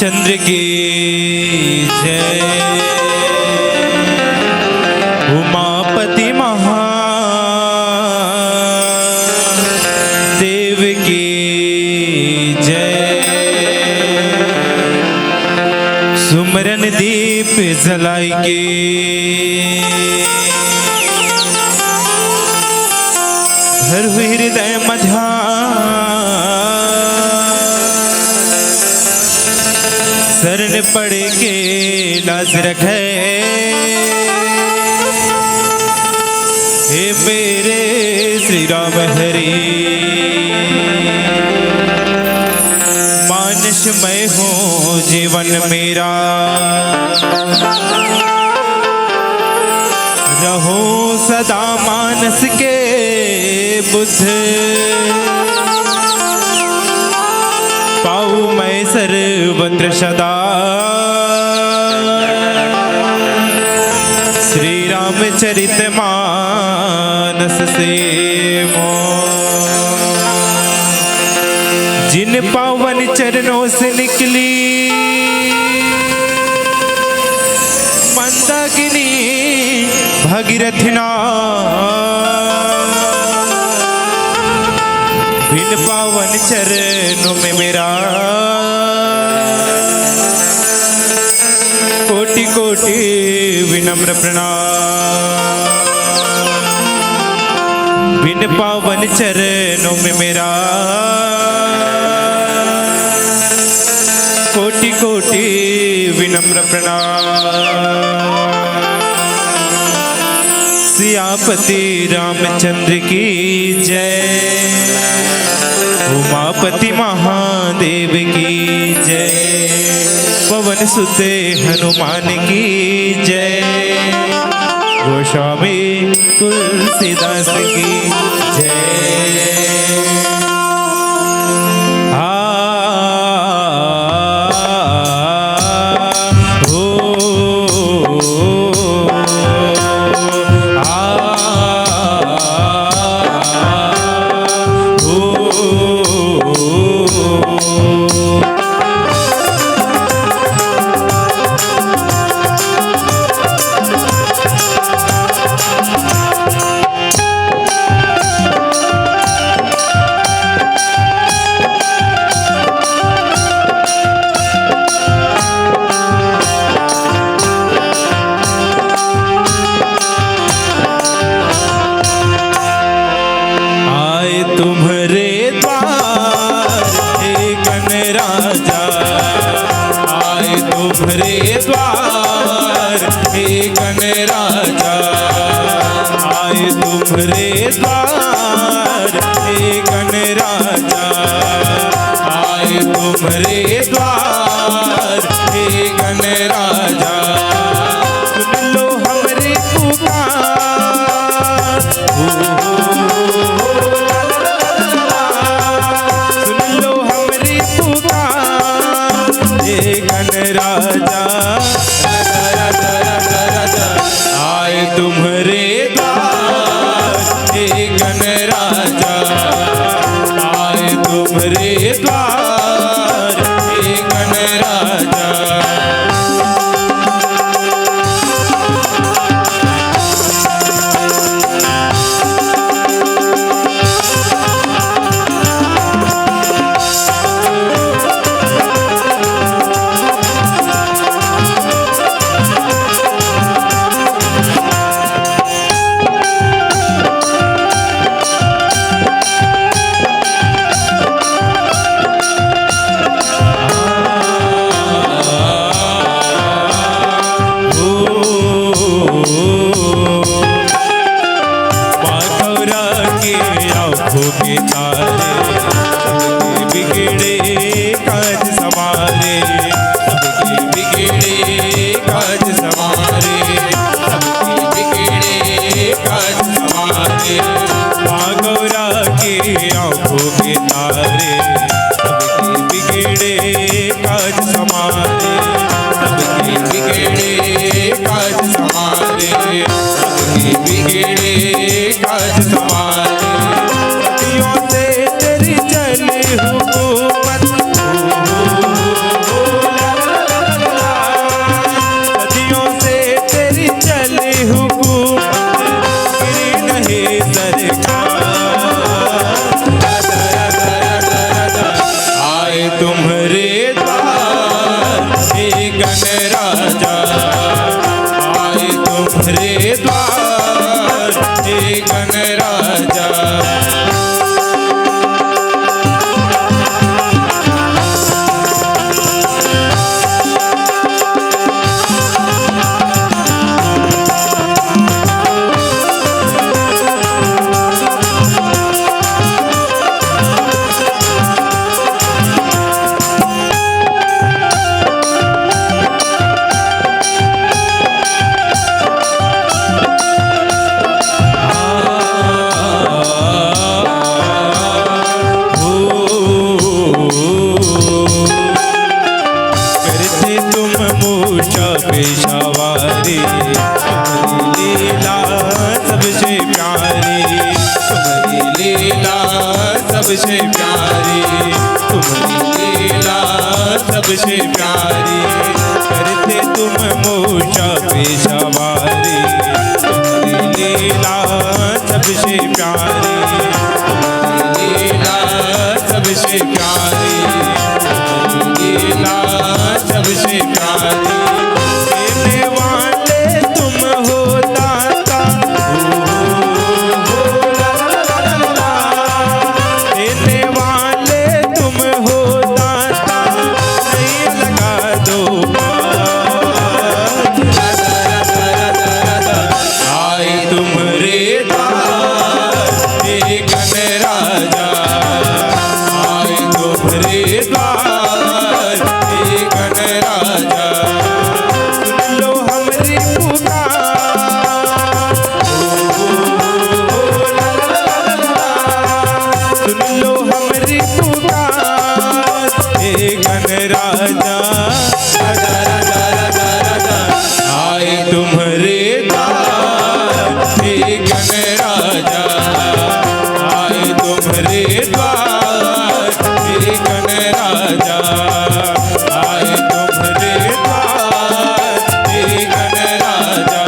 चंद्र की जय, उमापति महादेव की जय। सुमरन दीप जलाएंगे, धर हुई हृदय मध्या शरण पड़ के लाज रखे। हे मेरे श्री राम हरि, मानसमय हो जीवन मेरा, रहो सदा मानस के बुद्ध। पाऊँ मैं सर्वत्र सदा श्री रामचरित मानस से मोह। जिन पावन चरणों से निकली मन भगिनी भगीरथी बिन पावन चरणों में मेरा कोटि कोटि विनम्र प्रणाम। बिन पावन चरणों में मेरा कोटि कोटि विनम्र प्रणाम। सियापति रामचंद्र की जय, उमापति महादेव की जय, पवन सुत हनुमान की जय, गोस्वामी तुलसीदास की जय। तुम्हारे द्वार हे गणराजा, आए तुम्हारे द्वार हे गणराजा, आए तुम्हारे द्वार हे गणराजा। सुन लो हमरे पुकार, सुन लो हमरे पुकार हे गणराजा, आए तुम्हारे द्वार हे गणराजा, आए तुम्हारे द्वार हे गणराजा। के तारे सबके बिगड़े काज समारे, सबके बिगड़े काज समारे, सबके बिगड़े काज समारे। माँ गौरा के आँखों के तारे सबके बिगड़े काज समारे, सबके बिगड़े काज समारे, सबके बिगड़े काज समारे। तुम्हारे द्वार हे गणराजा, आए तुम्हारे द्वार हे गणराजा। पेशावारी तुम्हारी लीला सबसे प्यारी, तुम्हारी लीला सबसे प्यारी, तुम्हारी लीला सबसे प्यारी। करते तुम मूषा पे सवारी, तुम्हारी लीला सबसे प्यारी, तुम्हारी लीला सबसे प्यारी, तुम्हारी लीला सबसे प्यारी। देने वाले तुम हो दाता, देने वाले तुम हो दाता, नहीं लगा दो आए तुम्हारे द्वार हे गणराजा, आए तुम्हारे द्वार हे गणराजा। सुन लो हमरी पुकार, सुन लो हमरी पुकार हे गणराजा, राजा राजा राजा राजा आए तुम्हारे द्वार हे गणराजा, आए तुम्हारे द्वार हे गणराजा, आए तुम्हारे द्वार हे गणराजा,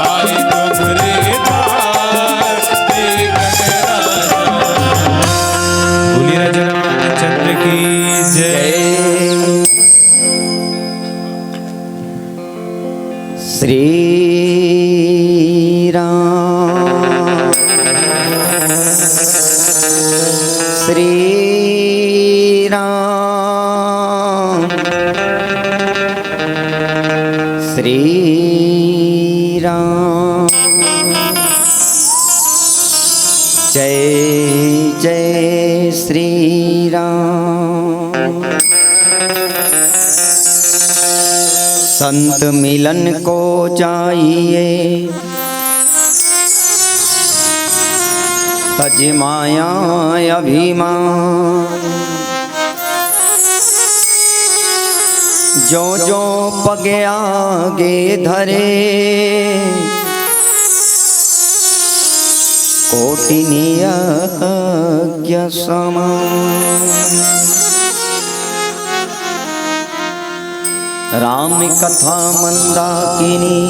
आए तुम्हारे द्वार हे गणराजा। बोलिए राजा रामचंद्र की जय। श्री राम श्री राम श्री राम। जय जय श्री राम। संत मिलन को चाहिए तज माया अभिमान, जो जो पग आगे धरे कोटि नियज्ञ समान। राम कथा मंदाकिनी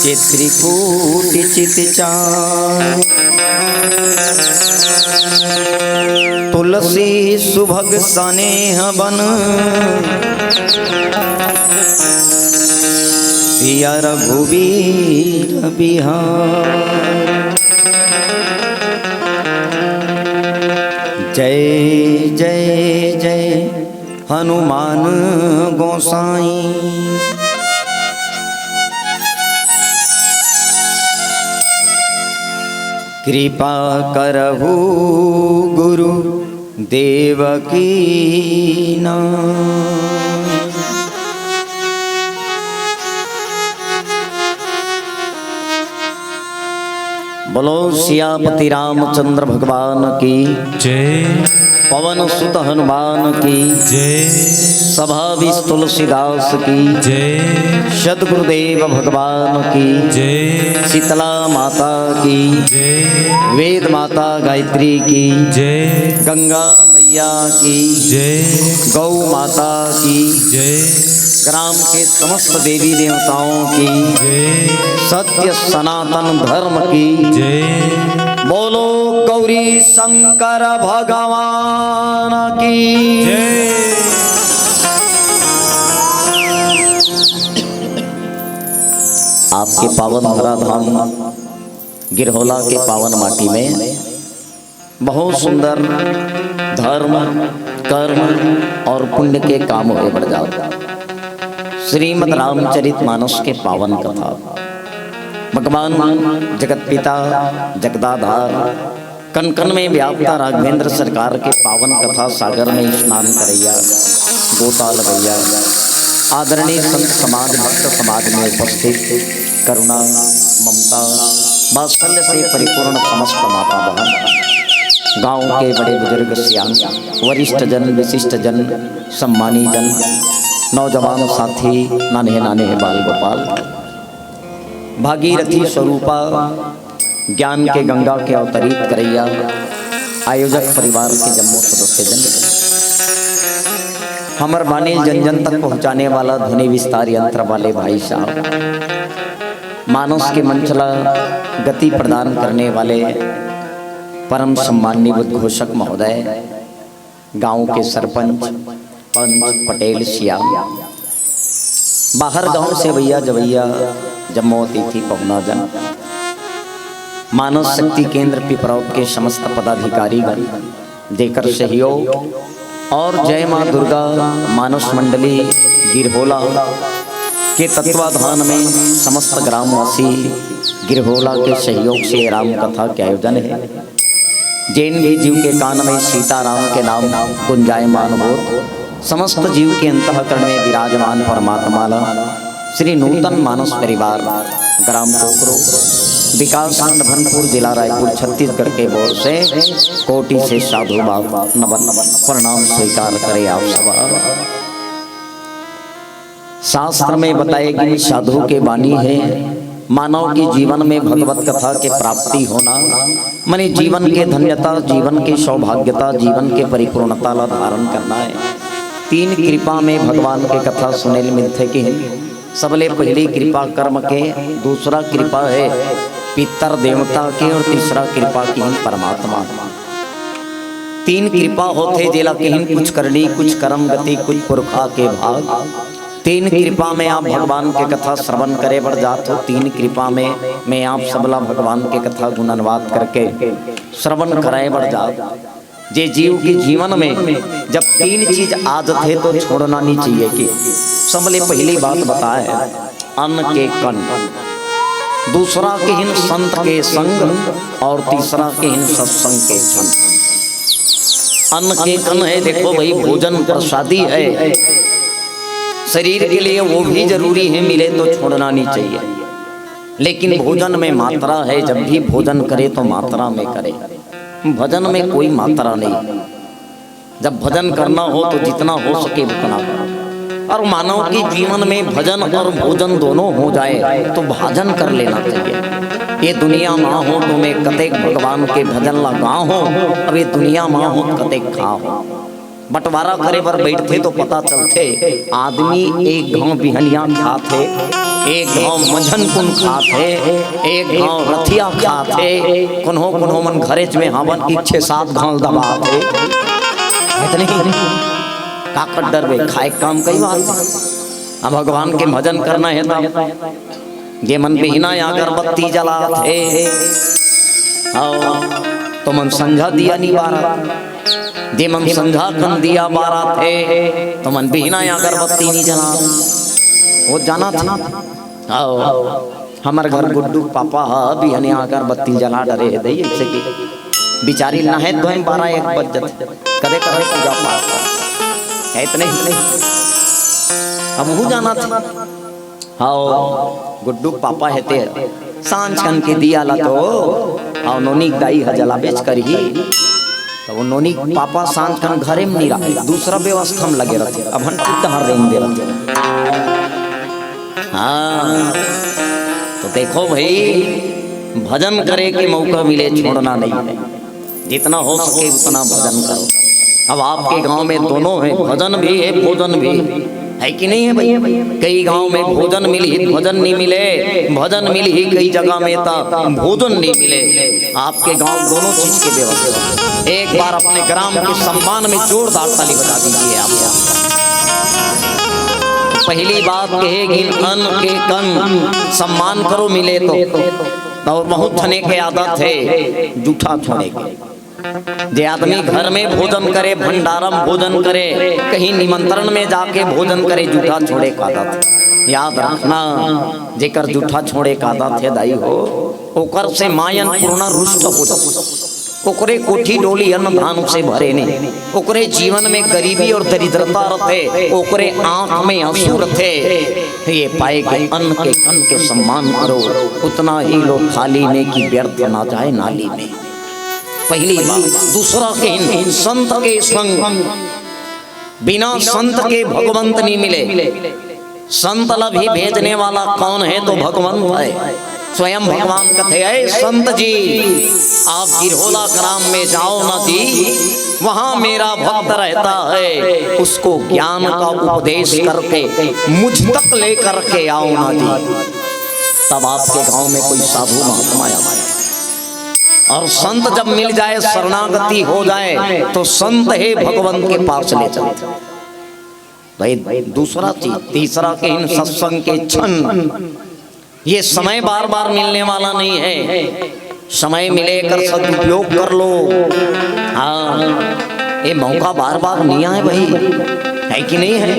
चित्रकूट चितचार, तुलसी सुभग स्नेह बन सिया रघुबीर बिहार। जय जय जय हनुमान गोसाई, कृपा करहु गुरु देवकी नाम। बोलो सियापति रामचंद्र भगवान की जय, पवन सुत हनुमान की जय, सभा विष्णु तुलसीदास की जय, सद्गुरुदेव भगवान की जय, शीतला माता की जय, वेद माता गायत्री की जय, गंगा मैया की जय, गौ माता की जय, ग्राम के समस्त देवी देवताओं की जय, सत्य सनातन धर्म की जय। बोलो गौरी शंकर भगवान की जय। आपके पावन धराधाम गिरहोला के पावन माटी में बहुत सुंदर धर्म कर्म और पुण्य के काम हुए बढ़ जाओ। श्रीमद् रामचरितमानस के पावन कथा भगवान जगत पिता जगदाधार कन कन में व्याप्ता राघवेंद्र सरकार के पावन कथा सागर में स्नान करैया गोता लगैया आदरणीय संत समाज भक्त समाज में उपस्थित करुणा ममता वात्सल्य से परिपूर्ण समस्त माता बहन गांव के बड़े बुजुर्ग सियान वरिष्ठ जन विशिष्ट जन सम्मानी जन नौजवान साथी नाने नाने बाल गोपाल भागीरथी स्वरूपा ज्ञान के गंगा के अवतरित करैया आयोजक परिवार के जम्मू सदस्य जन हमर बानी जन जन तक पहुंचाने वाला ध्वनि विस्तार यंत्र वाले भाई साहब, मानस के मंचला गति प्रदान करने वाले परम सम्माननीय उद्घोषक महोदय, गांव के सरपंच पंच पटेल श्याम, बाहर गांव से भैया जवैया जम्मू अतिथि पहुना जन, मानव शक्ति केंद्र पिपरौत के समस्त पदाधिकारीगण देकर सहयोग और जय मां दुर्गा मानस मंडली गिरहोला के तत्वाधान में समस्त ग्रामवासी गिरहोला के सहयोग से राम कथा के आयोजन है। जैन भी जीव के कान में सीताराम के नाम गुंजायमान हो, समस्त जीव के अंतःकरण में विराजमान परमात्मा श्री नूतन मानस परिवार ग्राम कोकरो विकास खंड भनपुर जिला रायपुर छत्तीसगढ़ के बोर से कोटि से साधु भाव नमन प्रणाम स्वीकार करे आप सब। शास्त्र में बताए गई साधु के वाणी है, मानव के जीवन में भगवत कथा के प्राप्ति होना माने जीवन के धन्यता, जीवन के सौभाग्यता, जीवन के परिपूर्णता ला धारण करना है। तीन कृपा में भगवान के कथा सुने मिलते कि सबले पहली कृपा कर्म के, दूसरा कृपा है पितर देवता के और तीसरा कृपा की परमात्मा। तीन कृपा होते जेला कहीं कुछ करनी, कुछ कर्म गति, कुछ पुरखा के भाग। तीन कृपा में आप भगवान के कथा श्रवण करे बढ़ जात हो। तीन कृपा में मैं आप सबला भगवान के कथा गुणनवाद करके श्रवण कराए बढ़ जात। जे जीव के जीवन में जब तीन चीज आदत है तो छोड़ना नहीं चाहिए। कि सबले पहली बात बताए अन्न के कन, दूसरा के हिन संत के संग और तीसरा के हिन सत्संग के क्षण। अन्न के कन है, देखो भाई भोजन प्रसादी है, शरीर के लिए वो भी जरूरी है, मिले तो छोड़ना नहीं चाहिए। लेकिन भोजन में मात्रा है, जब भी भोजन करे तो मात्रा में करे। भजन में कोई मात्रा नहीं, जब भजन करना हो तो जितना हो सके उतना। और मानव के जीवन में भजन और भोजन दोनों हो जाए तो भाजन कर लेना चाहिए। ये दुनिया माँ हो तो मैं कतेक भगवान के भजन लगा हो, और ये दुनिया माँ हो कतेक खा हो। बंटवारा करे पर बैठते तो पता चलते आदमी एक गांव बिहनिया खाते, एक गांव मंझन कुन खाते, एक गांव रथिया खाते, कुन्हो कुन्हो मन घरेच में हवन की 6-7 गांव दबाते। इतने का कर डर बे खाए काम कई बात। अब भगवान के भजन करना है तब ये मन बिहना अगरबत्ती जलाते तो मन संझा दिया नहीं बारा, जे मन संझा कन दिया बारा थे तो मन बिना अगरबत्ती नहीं जला। वो जाना था आओ हमारे घर गुड्डू पापा भी हने अगरबत्ती जला डरे है दई ऐसे की बिचारी ना है तो 12-1 बजत कदे कदे पूजा पाठ है। इतने ही हम हो जाना था। आओ गुड्डू पापा है ते सांझ कन के दिया ला तो आओ नोनी दाई हजला बेच कर ही तो वो नोनी पापा सांझ कन घरे में नहीं रहे, दूसरा व्यवस्था में लगे रहते। अब हम उधर रेंग दे रहते। हाँ तो देखो भाई भजन करे के मौका मिले छोड़ना नहीं, जितना हो सके उतना भजन करो। अब आपके गांव में दोनों है, भजन भी है भोजन भी है कि नहीं है भाई। कई गांव में भोजन मिली भजन नहीं मिले, भजन मिली ही कई जगह में था भोजन नहीं मिले। आपके गांव दोनों चीज की व्यवस्था। एक बार अपने ग्राम के सम्मान में जोरदार ताली बजा दीजिए आप। पहली बात कहेगी अन्न के कन सम्मान करो मिले तो। और बहुत थने के आदत है जूठा छोड़े के। जे आदमी घर में भोजन करे, भंडारम भोजन करे, कहीं निमंत्रण में जाके भोजन करे, जूठा छोड़े का आदत। याद रखना जेकर जूठा छोड़े का आदत है दाई हो ओकर से मायन पूर्ण रुष्ट हो जाए। ओकरे कोठी डोली अन्न धान से भरे नहीं, ओकरे जीवन में गरीबी और दरिद्रता रहे, ओकरे आंख में आंसू रहे। ये पाए के अन्न के कन के सम्मान करो, उतना ही लो थाली में की व्यर्थ ना जाए नाली में। पहली बात। दूसरा के संत के संग, बिना संत के भगवंत नहीं मिले। संत ला भी भेजने वाला कौन है तो भगवंत है। स्वयं भगवान कहते हैं संत जी आप गिरहोला ग्राम में जाओ ना जी, वहां मेरा भक्त रहता है, उसको ज्ञान का उपदेश करके मुझ तक लेकर के आओ ना जी। तब आपके गांव में कोई साधु महात्मा आया और संत जब मिल जाए, शरणागति हो जाए, तो संत है भगवान के पास ले चलते। भाई दूसरा चीज, तीसरा के इन सत्संग के क्षण, ये समय बार बार मिलने वाला नहीं है। समय मिले कर सदुपयोग कर लो। हाँ, ये मौका बार बार नहीं आए भाई, है कि नहीं है।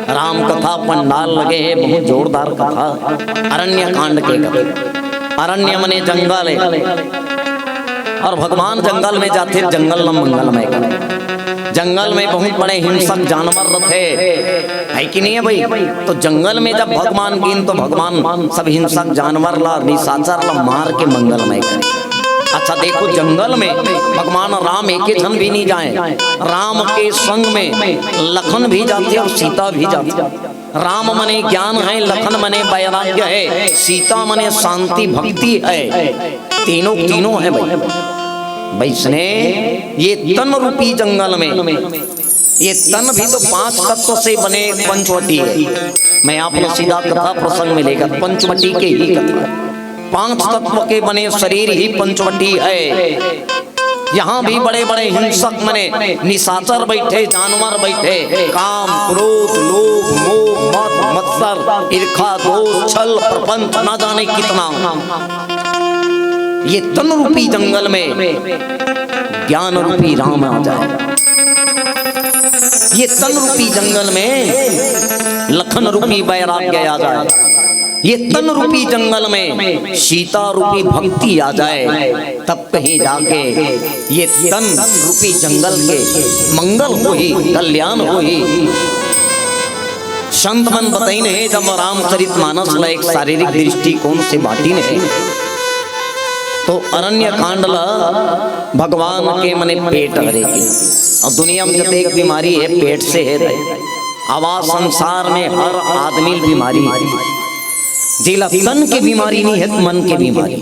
राम कथा पंडाल लगे है, बहुत जोरदार कथा, अरण्य कांड के कथा। अरण्य मने जंगल है, और भगवान जंगल में जाते, जंगल न मंगलमय का। जंगल में बहुत बड़े हिंसक जानवर थे, है कि नहीं है भाई। तो जंगल में जब भगवान गिन, तो भगवान सब हिंसक जानवर ला, निशाचर ला मार के मंगलमय करे। अच्छा देखो, जंगल में भगवान राम एक जन भी नहीं जाए, राम के संग में लखन भी जाते और सीता भी जाती। राम मने ज्ञान है, लखन मने वैराग्य है, सीता मने शांति भक्ति है। तीनों तीनों है भाई। वैसने ये तन रूपी जंगल में, ये तन भी तो 5 तत्व से बने पंचवटी है। मैं आपको सीधा कथा प्रसंग में लेकर पंचवटी के ही कथा, 5 तत्व के बने शरीर ही पंचवटी है। यहाँ भी बड़े बड़े हिंसक मने निशाचर बैठे, जानवर बैठे, काम क्रोध लोभ मोह मद मत्सर ईर्खा दोष छल प्रपंच ना जाने कितना। ये तन रूपी जंगल में ज्ञान रूपी राम आ जाए। ये तन रूपी जंगल में लखन रूपी वैराग्य आ जाए। ये तन रूपी जंगल में सीता रूपी भक्ति आ जाए, तब कहीं जाके ये तन रूपी जंगल के मंगल हो ही, कल्याण हो ही। संत मन बताई ने जब रामचरितमानस ला एक शारीरिक दृष्टिकोण से बाटी ने, तो अरण्य कांड ला भगवान के मने पेट हरे की। और दुनिया में जब एक बीमारी है पेट से है, आवाज संसार में हर आदमी बीमारी है। जिला तन की बीमारी नहीं है, मन की बीमारी,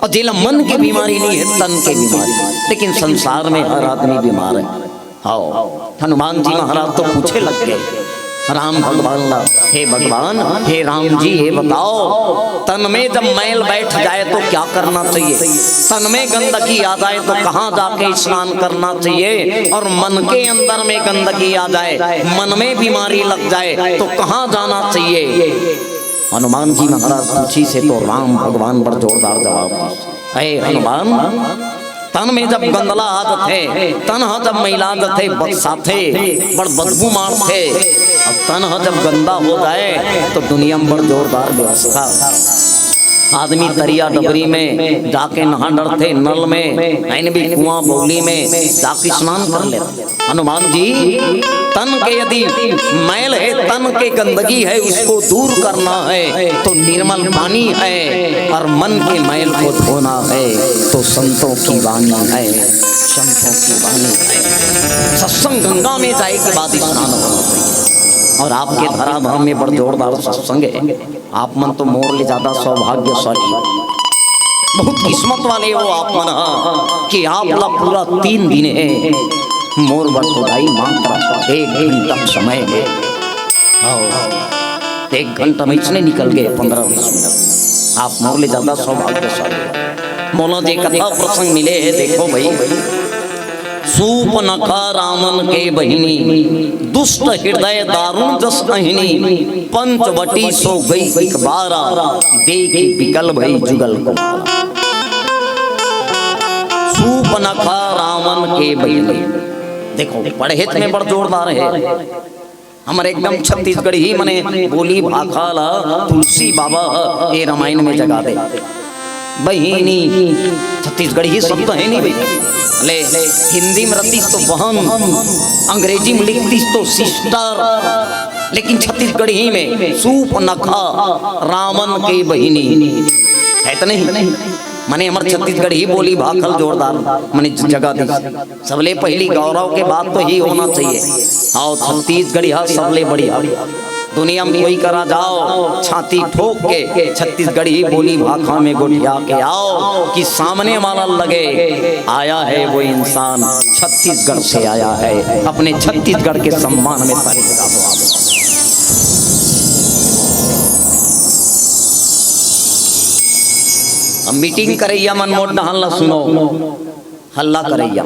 और जिला मन की बीमारी नहीं है, तन की बीमारी। लेकिन संसार में हर आदमी बीमार है। हाँ, हनुमान जी महाराज तो पूछे लग गए राम भगवान ला, हे भगवान, हे राम जी, ये बताओ तन में जब मैल बैठ जाए तो क्या करना चाहिए? तन में गंदगी आ जाए तो कहाँ जाके स्नान करना चाहिए? और मन के अंदर में गंदगी आ जाए, मन में बीमारी लग जाए तो कहाँ जाना चाहिए? हनुमान जी महाराज पूछी से तो राम भगवान बड़ जोरदार जवाब दिया। हे हनुमान, तन में जब गंदला आदत है, तन जब मैला थे बदसा थे, बड़ बदबू मार थे। अब तन जब गंदा हो जाए तो दुनिया में बड़ जोरदार व्यवस्था। आदमी तरिया डबरी में जाके नहा डरते, नल में ऐन भी कुआं बौली में जाके स्नान कर लेते। हनुमान जी, तन के यदि मैल है, तन के गंदगी है, उसको दूर करना है तो निर्मल पानी है, और मन के मैल को धोना है तो संतों की वाणी है, संतों की वाणी है। सत्संग गंगा में जाए के बाद स्नान होना चाहिए। और आपके धराधाम में बड़ जोरदार सत्संग है। आप मन तो मोर ले ज्यादा सौभाग्यशाली, बहुत किस्मत वाले हो आप मन कि आप ला पूरा 3 दिन है मोर बटुराई मात्र 1 घंटा समय है। 1 घंटा में इसने निकल गए 15-20 मिनट। आप मोर ले ज्यादा सौभाग्यशाली। मोला जी कथा प्रसंग मिले है, देखो भाई। सूपनखा रामन के बहिनी, दुष्ट हृदय दारुण जस अहिनी, पंचवटी सो गई एक बारा, देखी बिकल भई जुगल को। सूपनखा रामन के बहिनी, देखो पढ़े में बड़ जोरदार है। हमारे एकदम छत्तीसगढ़ ही मने बोली भाखाला तुलसी बाबा ये रामायण में जगा दे। बहिनी छत्तीसगढ़ ही शब्द है नहीं भाई। ले हिंदी में रतीस तो बहन, अंग्रेजी में लिखतीस तो सिस्टर, लेकिन छत्तीसगढ़ी में सूपनखा रामन के बहिनी है तो नहीं। मने हमारे छत्तीसगढ़ ही बोली भाखल जोरदार मने जगह दी। सबले पहली गौरव के बात तो ही होना चाहिए। आओ छत्तीसगढ़ी हा सबले बढ़िया। दुनिया में कोई करा जाओ छाती ठोक के छत्तीसगढ़ी बोली भाखा में गुठिया के आओ कि सामने वाला लगे आया है वो इंसान छत्तीसगढ़ से आया है, अपने छत्तीसगढ़ के सम्मान में ताली बजाओ। अब मीटिंग करैया मनमोट न हल्ला सुनो, हल्ला करैया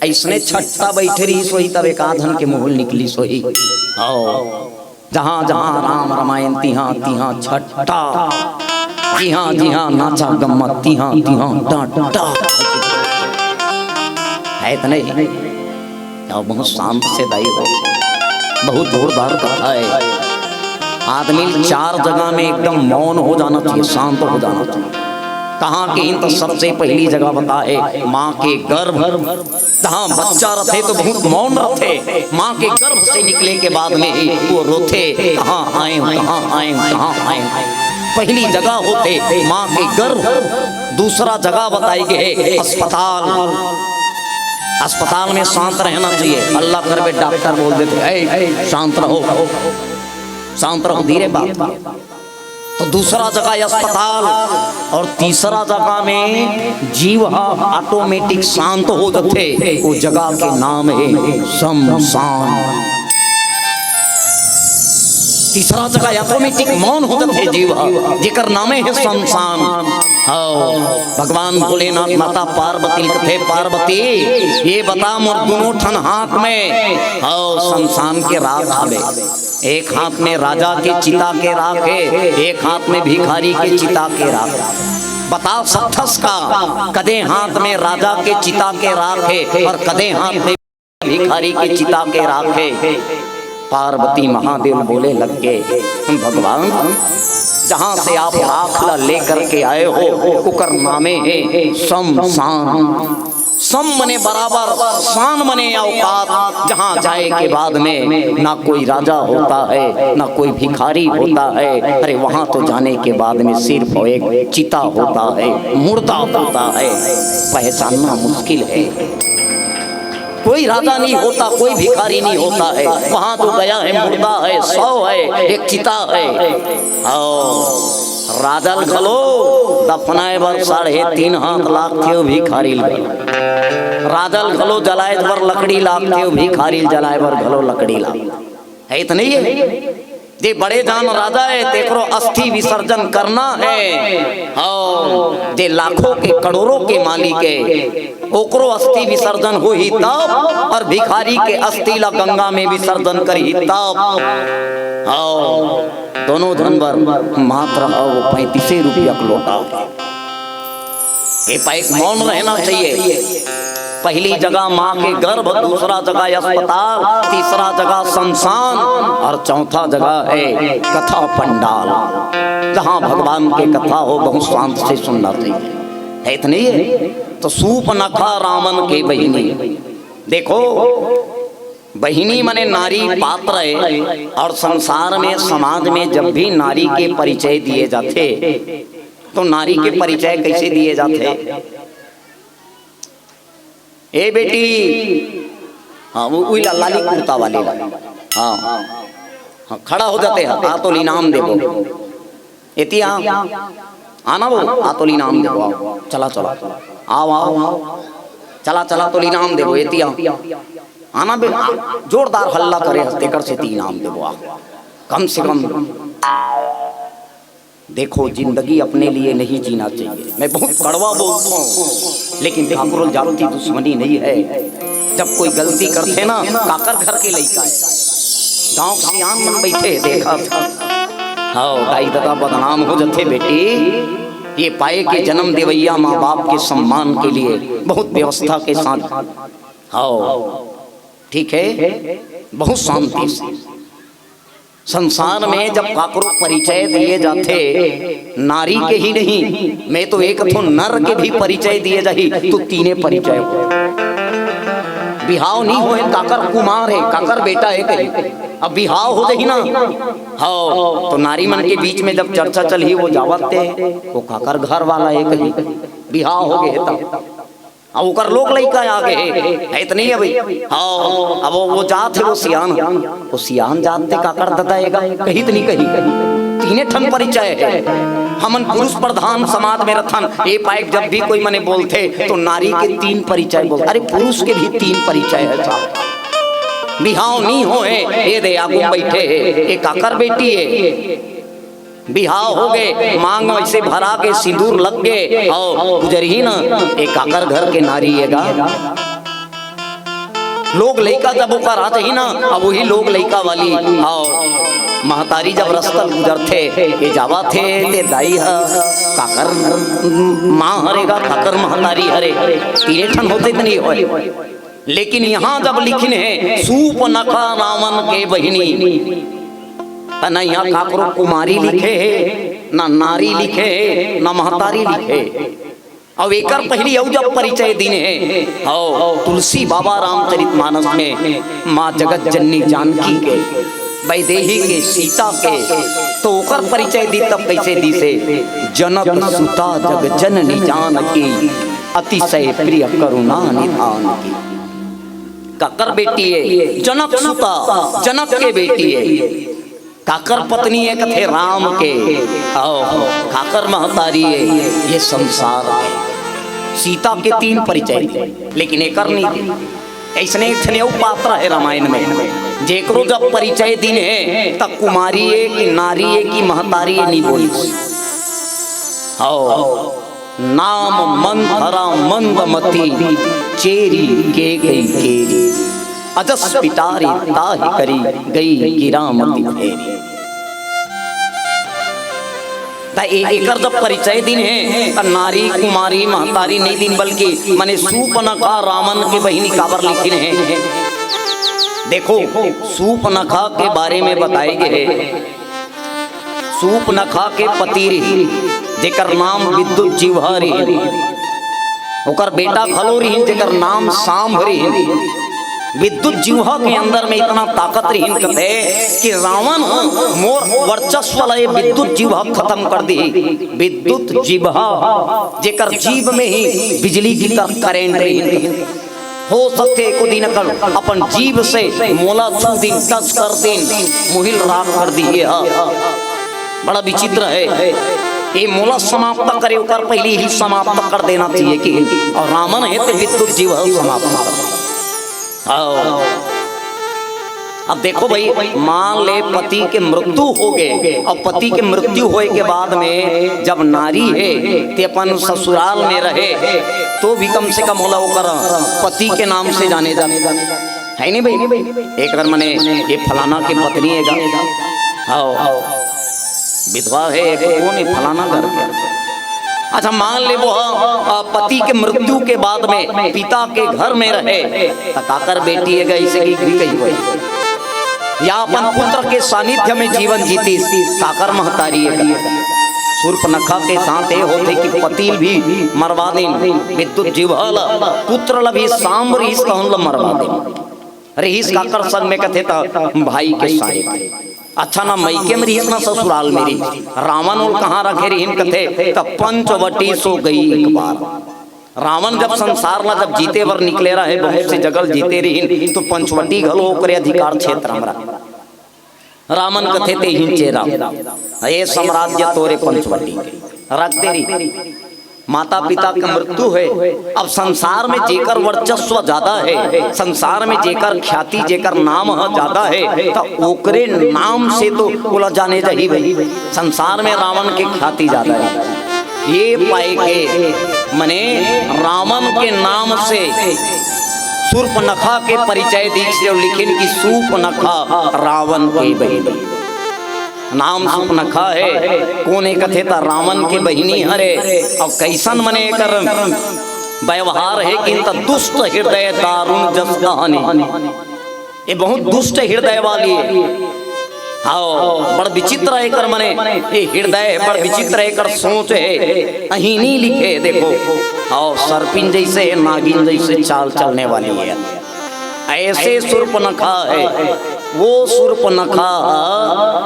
ऐसने छट्टा बैठे रही सोई तब एक आधन के मुहल निकली सोई। आओ जहाँ जहाँ राम रामायण तिहाँ तिहाँ छट्टा, जिहाँ जिहाँ नाचा गम्मत तिहाँ तिहाँ डांटा है तो नहीं। और बहुत शांत से दाई हो, बहुत जोरदार कथा है। आदमी चार जगह में एकदम मौन हो जाना चाहिए, शांत हो जाना चाहिए। कहाँ के तो सबसे पहली जगह बताए माँ के गर्भ, जहाँ बच्चा रथे तो बहुत मौन रथे, माँ के गर्भ से निकले के बाद में ही वो रोते कहाँ आए कहाँ आए कहाँ आए। पहली जगह होते माँ के गर्भ। दूसरा जगह बताई गई अस्पताल। अस्पताल में शांत रहना चाहिए, अल्लाह कर बे डॉक्टर बोल देते शांत रहो शांत रहो धीरे बात। तो दूसरा जगह अस्पताल और तीसरा जगह में जीव ऑटोमेटिक शांत हो जाते, वो जगह के नाम है शमशान। तीसरा जगह ऑटोमेटिक मौन हो जाते जीव, जेकर नामे है शमशान। भगवान भोलेनाथ माता पार्वती कथे पार्वती ये बता मोर दोनों ठन हाथ में शमशान के राख हवे, एक हाथ में राजा के चिता के राख है, एक हाथ में भिखारी के चिता के राख। बता सत्थस का कदे हाथ में राजा के चिता के राख है और कदे हाथ में भिखारी के चिता के राख है। पार्वती महादेव बोले लग के भगवान जहाँ से आप राख लेकर के आए हो उकर नामे है शमशान। सम मने बराबर, शान मने औकात। जहाँ जाए के बाद में ना कोई राजा होता है ना कोई भिखारी होता है, अरे वहाँ तो जाने के बाद में सिर्फ एक चिता होता है, मुर्दा होता है, पहचानना मुश्किल है। कोई राजा नहीं होता, कोई भिखारी नहीं होता है, वहाँ तो गया है मुर्दा है, सौ है, एक चिता है। राजल खलो दफनाए बर 3.5 हाथ लाख थे भिखारी राजल खलो जलाए बर लकड़ी लाख थे भिखारी जलाए बर घलो लकड़ी लाख है। इतने ही है जे बड़े जान राजा है तेकरो अस्थि विसर्जन करना है। और जे लाखों के करोड़ों के मालिक है ओकरो अस्थि विसर्जन हो ही तब, और भिखारी के अस्थि ला गंगा में विसर्जन करी तब। दोनों धनवर मात्र वो 35 रुपया का लोटा है। मौन रहना चाहिए। पहली जगह माँ के गर्भ, दूसरा जगह अस्पताल, तीसरा जगह शमशान और चौथा जगह है कथा पंडाल, जहाँ भगवान की कथा हो बहुत शांत से सुनना चाहिए। है इतनी है। तो सूप नखा रामन के बहिनी, देखो बहिनी मने नारी पात्र है। और संसार में समाज में जब भी नारी के परिचय दिए जाते तो नारी के परिचय कैसे दिए जाते? ए बेटी, हाँ वो लाली कुर्ता वाले, हाँ हाँ खड़ा हो जाते हैं, आ तो इनाम देवो, इतिया आना वो आ तो इनाम देवो, चला चला आओ आओ चला चला तो इनाम देवो, इतिया आना बे, जोरदार हल्ला करे हंसते कर से 3 इनाम देवो, कम से कम। देखो जिंदगी अपने लिए नहीं जीना चाहिए। मैं बहुत कड़वा बोलता हूँ लेकिन ठाकुर जाति दुश्मनी नहीं है। जब कोई गलती करते ना काकर घर के लड़का गाँव सियान मन बैठे देखा हाँ दाई दादा बदनाम हो जाते बेटी। ये पाए के जन्म देवैया माँ बाप के सम्मान के लिए बहुत व्यवस्था के साथ, हाँ ठीक है, बहुत शांति से। संसार में जब काकरो परिचय दिए जाते नारी के ही नहीं, मैं तो एक तो नर के भी परिचय दिए जाही तो 3 परिचय हो। बिहाव नहीं हो, काकर कुमार है, काकर बेटा है कहीं, अब बिहाव हो जाही ना, हाँ तो नारी मन के बीच में जब चर्चा चली वो जावते वो काकर घर वाला है कहीं, बिहाव हो गए तब अब ओकर लोग लइका आगे है इतनी है भाई। हाँ अब वो जात है, वो सियान जानते का कर दताएगा कहीं तो नहीं कहीं तीने ठन परिचय है। हमन पुरुष प्रधान समाज में रथन ये पाइप जब भी कोई मने बोलते तो नारी के 3 परिचय बोलते, अरे पुरुष के भी 3 परिचय है साहब। बिहाव नहीं हो ये दे आगू बैठे एक काकर बेटी है, बिहाव हो गए मांग वैसे भरा के सिंदूर लग गए और गुजरही ना एक काकर घर के नारी हैगा। लोग लइका जब ओकर आते ही ना अब वही लोग लइका वाली और महतारी जब रस्तल गुजरते ये जावा थे ते दाई हा काकर माँ हरेगा काकर महतारी हरे तीने ठन होते नहीं होए। लेकिन यहाँ जब लिखने हैं सूप नखा रावण के बहिनी, न यहाँ काकरो कुमारी लिखे है न नारी लिखे है न महतारी लिखे। अब एकर पहली औ जब परिचय दिन है तुलसी बाबा रामचरितमानस में माँ जगत जननी जानकी के वैदेही के सीता के तो ओकर परिचय दी तब कैसे दी से जनक सुता जग जननी जानकी अतिशय प्रिय करुणा निधान की। काकर बेटी है जनक सुता जनक के बेटी है, काकर पत्नी है कथे राम के काकर महतारी है ये संसार है। सीता के 3 परिचय लेकिन एकर नहीं ऐसने एक पात्र है रामायण में जेकरो जब परिचय दिन है तब कुमारी है कि नारी है कि महतारी है नहीं बोली। नाम मंथरा मंदमती चेरी के गई केरी अजस पिटारी ताहि करी गई गिरामती फेरी। एकर जब परिचय दिन है नारी कुमारी महतारी नहीं दिन बल्कि मने सूपनखा रावण के बहिनी काबर लिखिन है। देखो सूपनखा के बारे में बताए गए सूपनखा के पति रही जेकर नाम विद्युत जिह्वा रही, ओकर बेटा खलो रही जेकर नाम सांभ रही। विद्युत जिह्वा के अंदर में इतना ताकत रही कहते कि रावण मोर वर्चस्व लय विद्युत जिह्वा खत्म कर दी। विद्युत जिह्वा जेकर जीव में ही बिजली की करेंट रही हो सकते को दिन कर अपन जीव से मोला छू दिन 10 कर दिन मुहिल राख कर दी। बड़ा विचित्र है ये मोला समाप्त करे उकर पहले ही समाप्त कर देना चाहिए कि और रावण है तो विद्युत जिह्वा समाप्त कर। अब देखो भाई मान ले पति के मृत्यु हो गए और पति के मृत्यु होए के बाद में जब नारी है ते अपन ससुराल में रहे तो भी कम से कम होला ओकर पति के नाम से जाने है नहीं भाई। एक मने ये फलाना के पत्नी है विधवा है कौन है फलाना घर के। अच्छा मान ले वो पति के मृत्यु के बाद में पिता के घर में रहे तो काकर बेटी है इसे या अपन पुत्र के सानिध्य में जीवन जीती काकर महतारी है। शूर्पणखा के साथ ये होते कि पति भी मरवा दें विद्युत जिह्वा पुत्र भी सांभ रहीस कहूँ मरवा दें। रहीस काकर संग में कथे था भाई के साथ अच्छा ना मैके में रही ना ससुराल मेरी रावण और कहाँ रखे रही कथे तब पंचवटी सो गई एक बार। रावण जब संसार ला जब जीते वर निकले रहे बहुत से जगल जीते रही तो पंचवटी घलो करे अधिकार क्षेत्र हमरा रावण कथे ते हिंचेरा ये साम्राज्य तोरे पंचवटी रख दे रही। माता पिता की मृत्यु है अब संसार में जेकर वर्चस्व ज्यादा है संसार में जेकर ख्याति जेकर नाम ज्यादा है तो ओकरे नाम से तो बोला जाने चाहिए भाई। संसार में रावण की ख्याति ज्यादा है ये पाए के मने रावण के नाम से शूर्पणखा के परिचय दीजिए लिखिन की सूपनखा रावण की बहिनी नाम सूपनखा है कोने कथे ता रावण के बहिनी हरे और कैसन मने कर व्यवहार है कि इनका दुष्ट हृदय दारुण जस कहानी ये बहुत दुष्ट हृदय वाली है। हाँ बड़ विचित्र है कर मने ये हृदय है बड़ विचित्र है कर सोच है अही नहीं लिखे देखो और सर्पिन जैसे नागिन जैसे चाल चलने वाली है ऐसे शूर्पणखा है। वो शूर्पणखा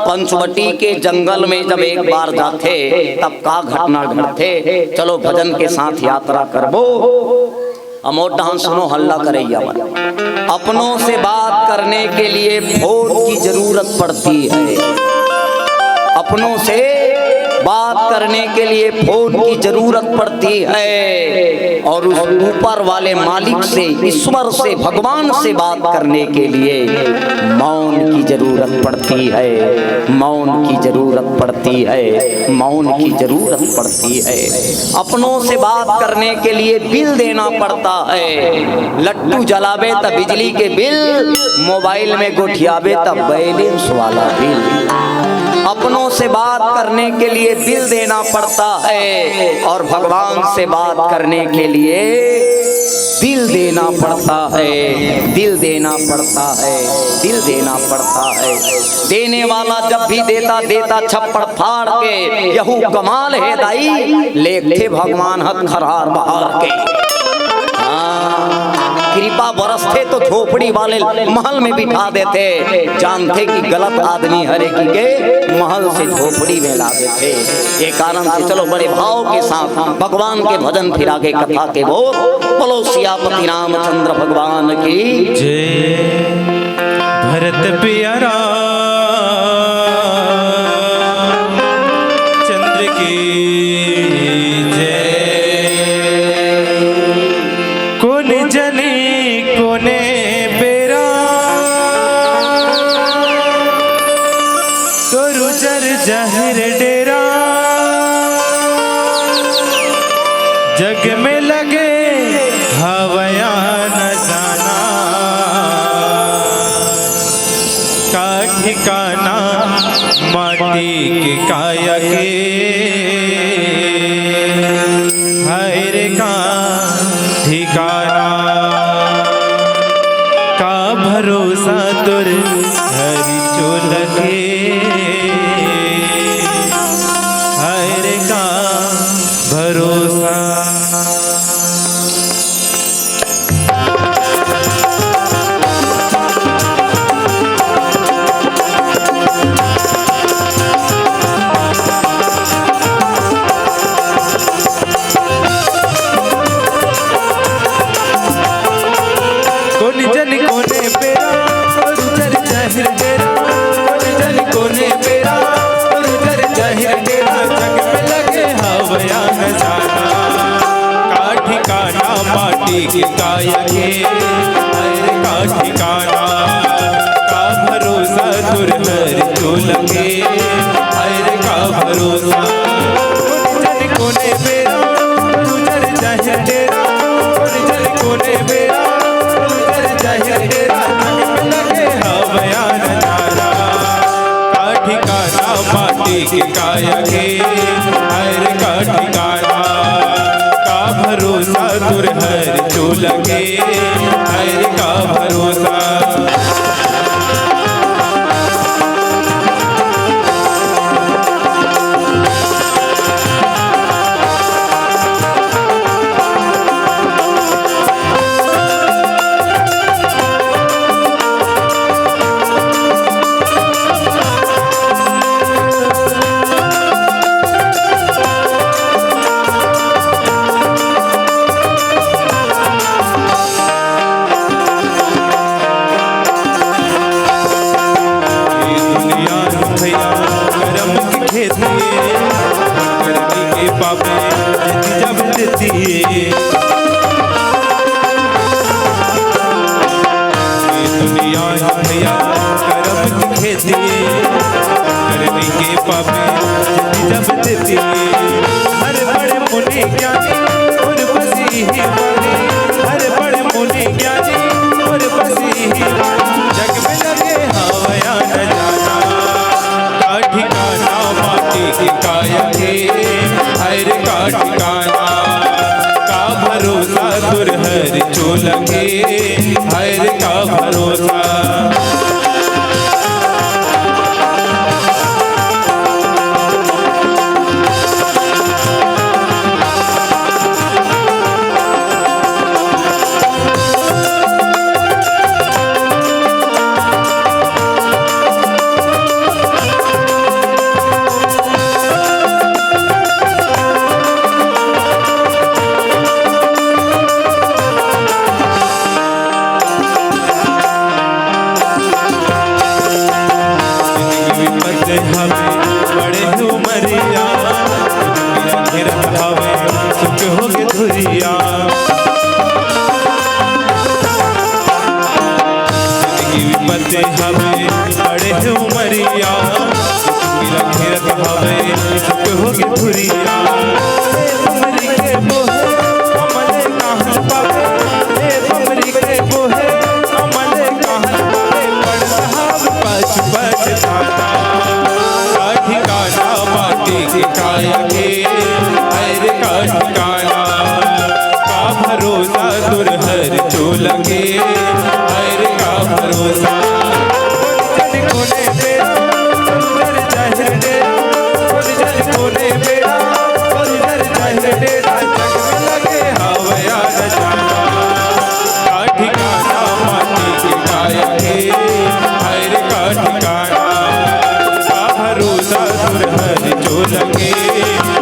पंचवटी के जंगल में जब एक बार जाते तब का घटना घटते चलो भजन के साथ यात्रा करबो अमोटा सुनो हल्ला करैया मत। अपनों से बात करने के लिए फोन की जरूरत पड़ती है। अपनों से बात करने के लिए फोन की जरूरत पड़ती है और उस ऊपर वाले मालिक से, ईश्वर से, भगवान से बात करने के लिए मौन की जरूरत पड़ती है। मौन की जरूरत पड़ती है। मौन की जरूरत पड़ती है। अपनों से बात करने के लिए बिल देना पड़ता है। लट्टू जलावे तब बिजली के बिल, मोबाइल में गोठियावे तब बैलेंस वाला बिल। अपनों से बात करने के लिए बिल देना पड़ता है और भगवान से बात करने के लिए दिल देना पड़ता है। दिल देना पड़ता है। दिल देना पड़ता है। देने वाला जब भी देता देता छप्पड़ फाड़ के, यहू कमाल है दाई, लेखे भगवान हथ खरार बहार के। कृपा बरसते तो झोपड़ी वाले महल में बिठा देते, जानते कि गलत आदमी हरे की के महल से झोपड़ी में ला देते। ये कारण से चलो बड़े भाव के साथ भगवान के भजन फिरा के कथा के वो बोलो सियापति रामचंद्र भगवान की जय। भरत प्यारा चंद्र की जय। कौन जने कोने बेरा तोरु जर जाहिर डेरा, जग में लगे हवया न जाना का ठिकाना माटी के काया के हर का ठिकाना का भरोसा तुर हरि चोल के हर का भरोसा। माटी के काया के हर का ठिकाना का भरोसा तुर हर चोल के हर का भरोसा। जन कोने बेरा गुजर जाहिर डेरा, जन कोने बेरा गुजर जाहिर डेरा, जग में लगे हवया न जाना का ठिकाना माटी के काया के हर का ठिकाना का भरोसा तुर हर चोल के हर का भरोसा। लगे हर का भरोसा। विपत्ति हवे बड़े उमरिया रखियत हवे सुख होगी धुरिया बमरी के बोहे कमले काहन पावे बमरी के बोहे कमले काहन पावे बड़ साहब पच पच खाता का ठिकाना माटी के काया के हर का ठिकाना का भरोसा तुर हर जो लगे हर का भरोसा जन कोने बेड़ा जर जाहिर डेरा जन कोने बेड़ा जर जाहिर डेरा जग में लगे हवया न जाना का ठिकाना माटी के काया के हर का ठिकाना का भरोसा तुर हर जो लगे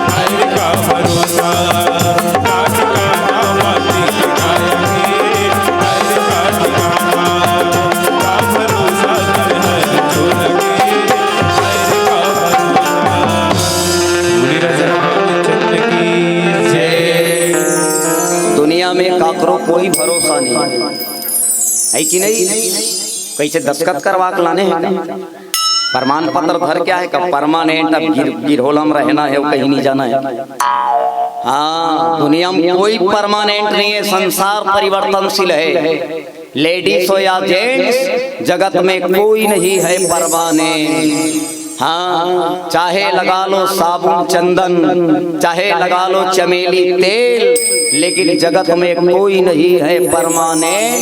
हर का भरोसा का ठिकाना माटी के काया के हर का ठिकाना का भरोसा तुर हर जो लगे हर का भरोसा। बोली राजा रामचंद्र की जय। दुनिया में काकरो कोई भरोसा नहीं है कि नहीं। कैसे दस्तखत करवा के लाने हैं का? प्रमाण पत्र धर क्या है का परमानेंट अब गिरहोला में रहना है, कहीं नहीं जाना है। हाँ, दुनिया में कोई परमानेंट नहीं है, संसार परिवर्तनशील है। लेडीज हो या जेंट्स, जगत में कोई नहीं है परमानेंट। हाँ, चाहे लगा लो साबुन चंदन, चाहे लगा लो चमेली तेल, लेकिन जगत में कोई नहीं है परमानेंट।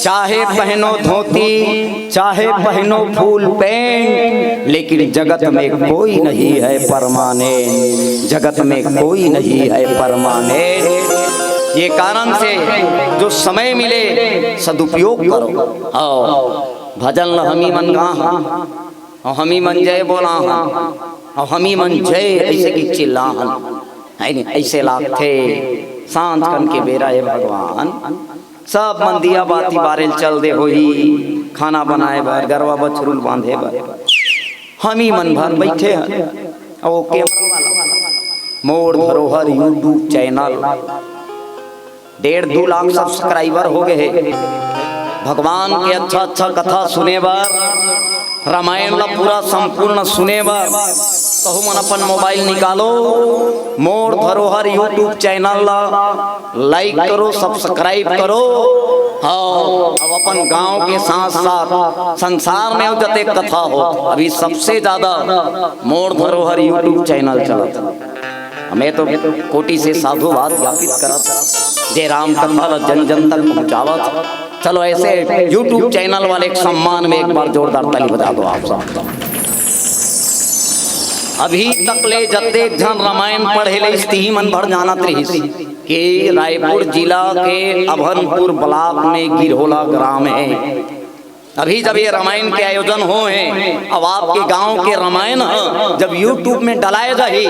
चाहे पहनो धोती, चाहे पहनो फुल पैंट, लेकिन जगत में कोई नहीं है परमानेंट। जगत में कोई नहीं है परमानेंट। ये कारण से जो समय मिले सदुपयोग करो। आओ भजन ल हमी मन गा और हमी मन जय बोला और हमी मन जय ऐसे की चिल्लाहन है नहीं। ऐसे लाथे सांझ कन के बेरा है भगवान सब मन दिया बाती बारेल चल दे होई, खाना बनाए बर गरवा बछरुल बांधे बर हमी मन भर बैठे हैं। और मोर धरोहर यूट्यूब चैनल 1.5-2 लाख सब्सक्राइबर हो गए। भगवान के अच्छा अच्छा कथा सुने बर, रामायण ला पूरा संपूर्ण सुने बर कहूँ मन अपन मोबाइल निकालो, मोर धरोहर यूट्यूब चैनल ला लाइक करो, सब्सक्राइब करो। हाँ, अब अपन गांव के साथ साथ संसार में जते कथा हो, अभी सबसे ज्यादा मोर धरोहर यूट्यूब चैनल चलता। हमें तो कोटि से साधुवाद ज्ञापित करत जे राम कथा जन जन तक पहुँचावत। चलो ऐसे यूट्यूब चैनल वाले एक सम्मान में एक बार जोरदार ताली बजा दो आप सब। अभी तक ले जते जन रामायण पढ़े ले स्थिति मन भर जानत रही कि रायपुर जिला के अभनपुर ब्लॉक में गिरहोला ग्राम है। अभी जब ये रामायण के आयोजन हो हैं, अब आपके गांव के रामायण जब यूट्यूब में डलाए जाए,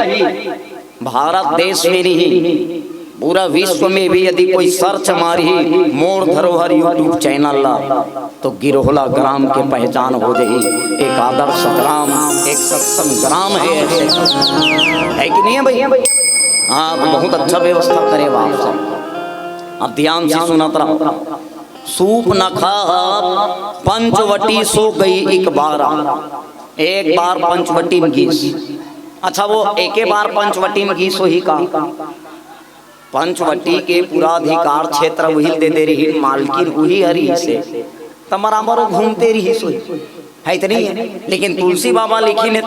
भारत देश में नहीं पूरा विश्व में भी यदि कोई सर्च मारी मोर धरोहर यूट्यूब चैनल ला, तो गिरहोला ग्राम के पहचान हो जाए। एक आदर्श ग्राम, एक सत्संग ग्राम है, ऐसे है कि नहीं है भाई? हाँ, तो बहुत अच्छा व्यवस्था करे आप सब। अब ध्यान से सुनत रहो। सूप न खा पंचवटी सो गई एक बार पंचवटी में घीस। अच्छा, वो एक बार पंचवटी में घीस ही का पंचवटी के पूरा अधिकार क्षेत्र वही दे दे रही, मालकिन वही हरी से तमरा मरो घूमते रही सोई है इतनी है। लेकिन तुलसी बाबा लिखी ने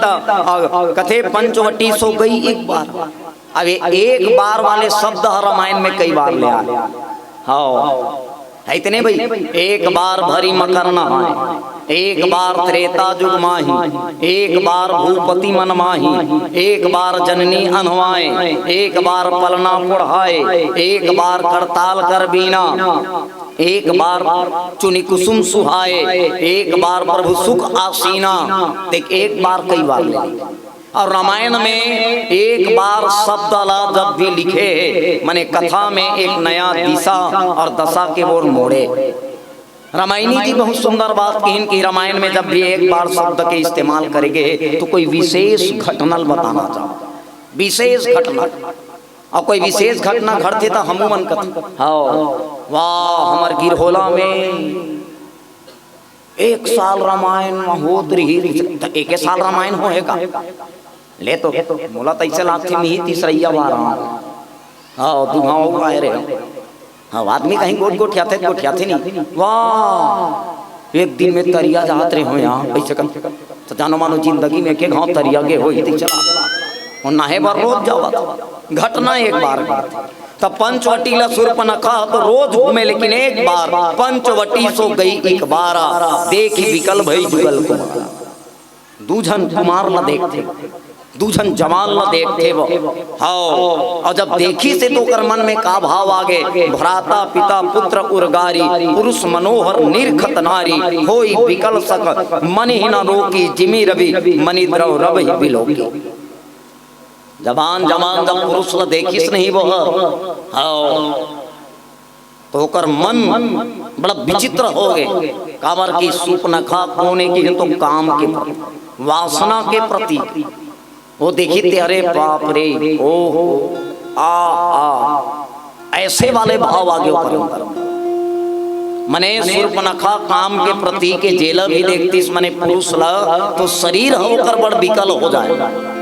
कथे पंचवटी सो गई एक बार। अब एक बार वाले शब्द रामायण में कई बार ले आए। हाँ है इतने भाई। एक बार भरी मकर नहाए, एक बार त्रेता जुग माही, एक बार भूपति मन माही, एक बार जननी अनवाए, एक बार पलना पुढ़ाए, एक बार करताल कर बीना, एक बार चुनी कुसुम सुहाए, एक बार प्रभु सुख आसीना। एक बार कई बार ले। और रामायण में एक बार शब्द जब भी लिखे माने कथा में एक नया दिशा और दशा के ओर मोड़े। रामायणी जी बहुत सुंदर बात कही कि रामायण में जब भी एक बार शब्द के इस्तेमाल करेंगे तो कोई विशेष घटना बताना चाहो, विशेष घटना। और कोई विशेष घटना घटते तो हमू मन कथा। हाँ वाह, हमार गिरहोला में एक साल रामायण में होत रही तो एक साल रामायण होएगा ले तो बोला तैसे लाथे में ही तीसरा बार हाँ तू हाँ आए रहे हाँ आदमी कहीं गोठियाते नहीं वाह एक दिन में तरिया जात रहे हो यहाँ ऐसे कर तो जानो मानो जिंदगी में के गाँव तरिया के हो ही चला और नाहे बार रोज जावा घटना एक बार तब पंचवटी ला सुर्पनखा तो रोज घूमे लेकिन एक बार पंचवटी सो गई एक बार देखी विकल भई जुगल कुमार दूजन कुमार न देखते दूजन जमाल न देखते वो हाँ और जब देखी से तो कर मन में का भाव आगे भ्राता पिता पुत्र उर्गारी पुरुष मनोहर निर्खत नारी होई विकल सक मन ही न रोकी जिमी रवि मनि द्रव रव ही बिलोकी जबान जमान जब पुरुष न देखिस नहीं वो हाँ तो कर मन बड़ा विचित्र हो गए कामर की सुपनखा कोने की तो काम के प्रति वासना के प्रति वो देखी अरे बाप रे ओ ऐसे वाले भाव आगे ऊपर मने सुर्पनखा काम के प्रति के जेल भी देखती मने पुरुष ला तो शरीर होकर बड़ विकल हो जाए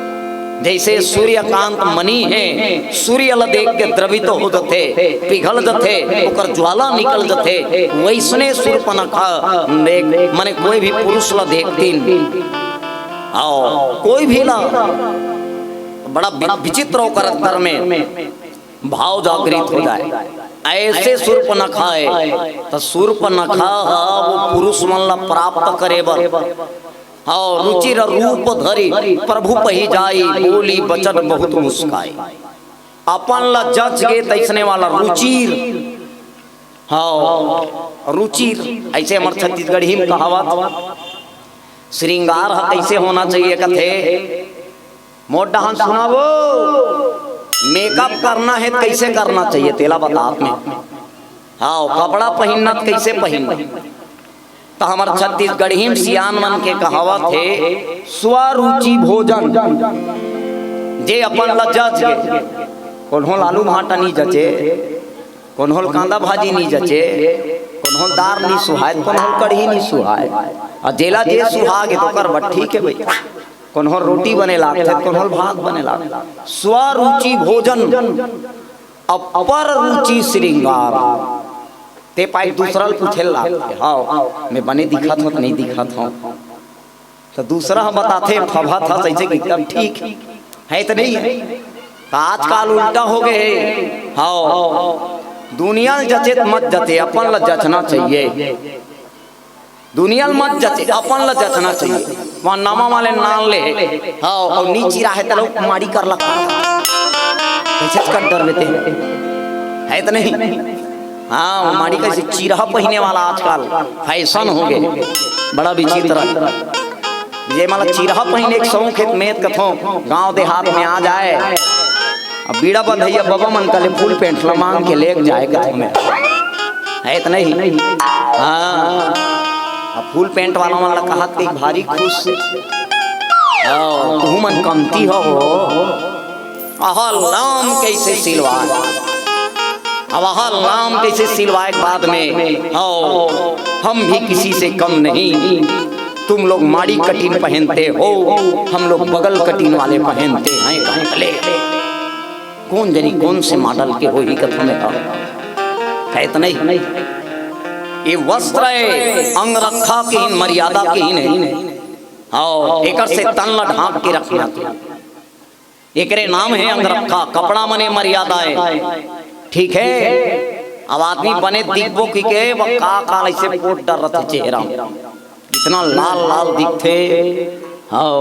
जैसे सूर्यकांत मणि है सूर्य ला देख के द्रवित हो जथे पिघल जथे ओकर ज्वाला निकल जथे वैसने सुर्पनखा देख मने कोई भी पुरुष ला देखतीन आओ कोई भी ना बड़ा विचित्र होकर अंदर में भाव जागृत हो जाए ऐसे सुर्पनखा है तो सुर्पनखा वो पुरुष मन ला प्राप्त करे बर और रुचिर रूप धरी प्रभु पही जाई बोली बचन बहुत मुस्काई अपन ला जज के तैसने वाला रुचिर हाँ रुचिर ऐसे हमारे छत्तीसगढ़ी में कहावत श्रृंगार कैसे होना चाहिए कथे मोटा हम सुनावो मेकअप करना है कैसे करना चाहिए तेला बता आपने हाँ कपड़ा पहनना कैसे पहनना तो हमारे छत्तीसगढ़ी में सियान मन के कहावत है स्वरुचि भोजन जे अपन ला जज के कोन्होल आलू भाटा नहीं जचे कोन्होल कांदा भाजी नहीं जचे कोन्होल दार नहीं सुहाय कोन्होल कढ़ी नहीं सुहाय और जेला जे सुहागे तो कर बट ठीक है भाई कोन्होल रोटी बने लागते कोन्होल भात बने लागते स्वरुचि भोजन अपर रुचि श्रृंगार ते पाई दूसरा पूछे लागते हाँ मैं बने दिखा था नहीं दिखा था तो दूसरा हम बताते फभा था सही से एकदम ठीक है तो नहीं है तो आजकल उल्टा हो गए हाँ दुनिया जचे मत जचे अपन ला जचना चाहिए दुनिया मत जचे अपन ला जचना चाहिए वहाँ नामा वाले नाम ले हाँ और नीची रहे तो लोग मारी कर लगा कैसे कर डर लेते है तो नहीं हाँ मारी कैसे चीरा पहने वाला आजकल फैशन हो गए बड़ा विचित्र ये मतलब चीरा पहने एक शौक है मेद कथों गांव देहात में आ जाए अब बीड़ा बंधैया बाबा मन का ले फुल पेंट ला मांग के लेके जाए कथों में है तो नहीं हाँ अब फुल पेंट वाला मन ला कहा कि भारी खुश तू मन कमती हो नाम कैसे सिलवाए अब नाम कैसे सिलवाए बाद में हम भी किसी से कम नहीं तुम लोग माड़ी कटीन पहनते हो हम लोग बगल कटीन वाले पहनते हैं भले कौन जनी कौन से मॉडल के हो ही कथों में है तो नहीं ये वस्त्र अंग रखा के इन मर्यादा के ही नहीं हाँ एक से तन ला ढांक के रखना एकरे नाम है अंग रखा कपड़ा मने मर्यादा है ठीक है अब आदमी बने दिखबो की के वो का ऐसे पोट डर रहे चेहरा इतना लाल लाल दिखते हाँ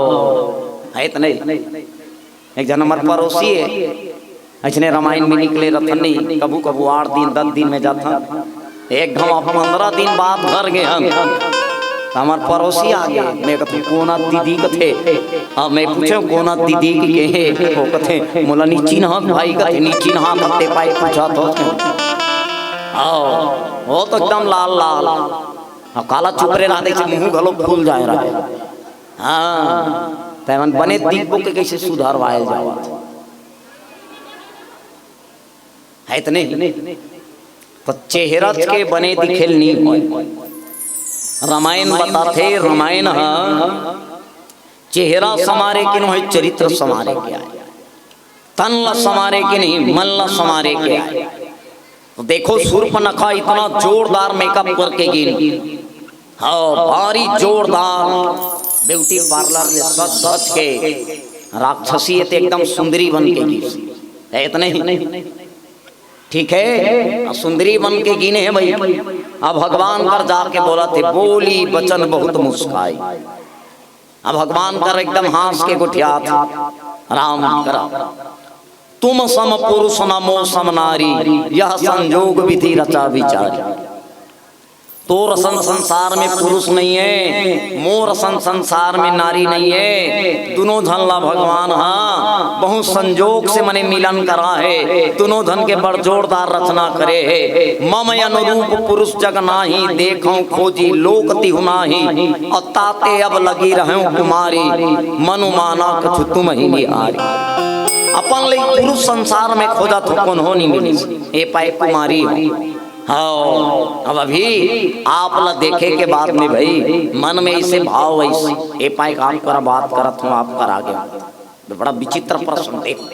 है तो नहीं एक जन हमारे पड़ोसी है ऐसे रामायण में निकले रथन नहीं कबू कबू 8 दिन 10 दिन में जाता एक घम 15 दिन बाद घर गए हम हमारे पड़ोसी आ गए मैं कहते कोना दीदी कथे अब मैं पूछे कोना दीदी की कहे वो कथे मोला नीची ना भाई कथे नीची ना कते पाई पूछा तो वो तो एकदम लाल लाल अब काला चुपरे रहते थे मुंह गलो फूल जाए रहा हाँ तैमन बने दीपो के कैसे सुधारवाए जावा है तो नहीं तो चेहरा के बने दिखेल नहीं होए रामायण बताते रामायण चेहरा समारे कि नहीं चरित्र समारे के आए, तन ला समारे कि नहीं मन ला समारे के आए। तो देखो शूर्पणखा इतना जोरदार मेकअप करके गिनी, हाँ भारी जोरदार ब्यूटी पार्लर में सच सच के राक्षसी एकदम सुंदरी बन के गिनी है, इतने ही ठीक है। सुंदरी बन के गिने हैं भाई। अब भगवान कर जाके बोला थे, बोली बचन बहुत मुस्काई। अब भगवान कर एकदम हंस के गुठिया था, राम करा तुम सम पुरुष नमो सम नारी, यह संजोग विधि रचा विचारी। तो रसन संसार में पुरुष नहीं है, मोर रसन संसार में नारी नहीं है, दोनों धन ला भगवान हाँ बहुत संजोग से मने मिलन करा है, दोनों धन के बड़ जोरदार रचना करे है। मम अनुरूप पुरुष जग नाही, देखो खोजी लोक तिहु नाही, और ताते अब लगी रहूं कुमारी, मनु माना कछु तुम ही निहारी। अपन ले पुरुष संसार में खोजा तो कौन हो नहीं मिली, ए पाए कुमारी हो। हाँ अब अभी आप ला देखे के बाद में भाई मन में इसे भाव वैसे ए पाए काम कर बात करत हूँ आप कर आगे। बड़ा विचित्र प्रश्न देखो,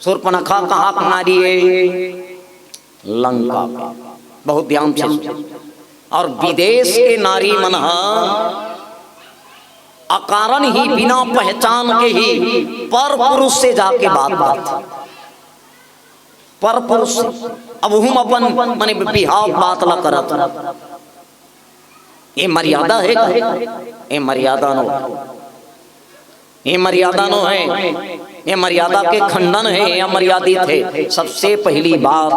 शूर्पणखा कहाँ की नारी है? लंका का। बहुत ध्यान से सुनो। और विदेश के नारी मन अकारण ही बिना पहचान के ही पर पुरुष से जाके बात पर पुरुष। अब हम अपन माने बिहाव बात ला करत, ये मर्यादा है, ये मर्यादा नो, ये मर्यादा नो है, ये मर्यादा के खंडन है या मर्यादित है। सबसे पहली बात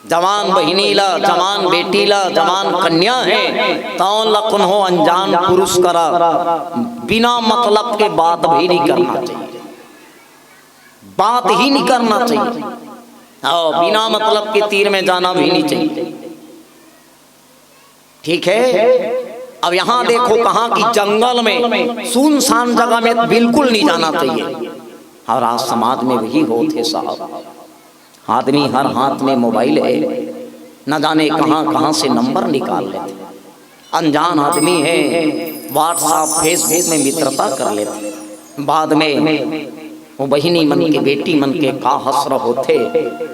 जवान बहिनी ला, जवान बेटी ला, जवान कन्या है तो लखन हो अनजान पुरुष करा बिना मतलब के बात भी नहीं करना चाहिए, बात ही नहीं करना चाहिए। हाँ बिना मतलब के तीर में जाना भी नहीं चाहिए, ठीक है। अब यहाँ देखो कहाँ की जंगल में सुनसान जगह में बिल्कुल नहीं जाना चाहिए। और आज समाज में वही होते साहब, आदमी हर हाथ में मोबाइल है, न जाने कहाँ कहाँ से नंबर निकाल लेते, अनजान आदमी है व्हाट्सएप फेसबुक में मित्रता कर लेते, बाद में वो बहिनी मन के बेटी मन के का हसर होते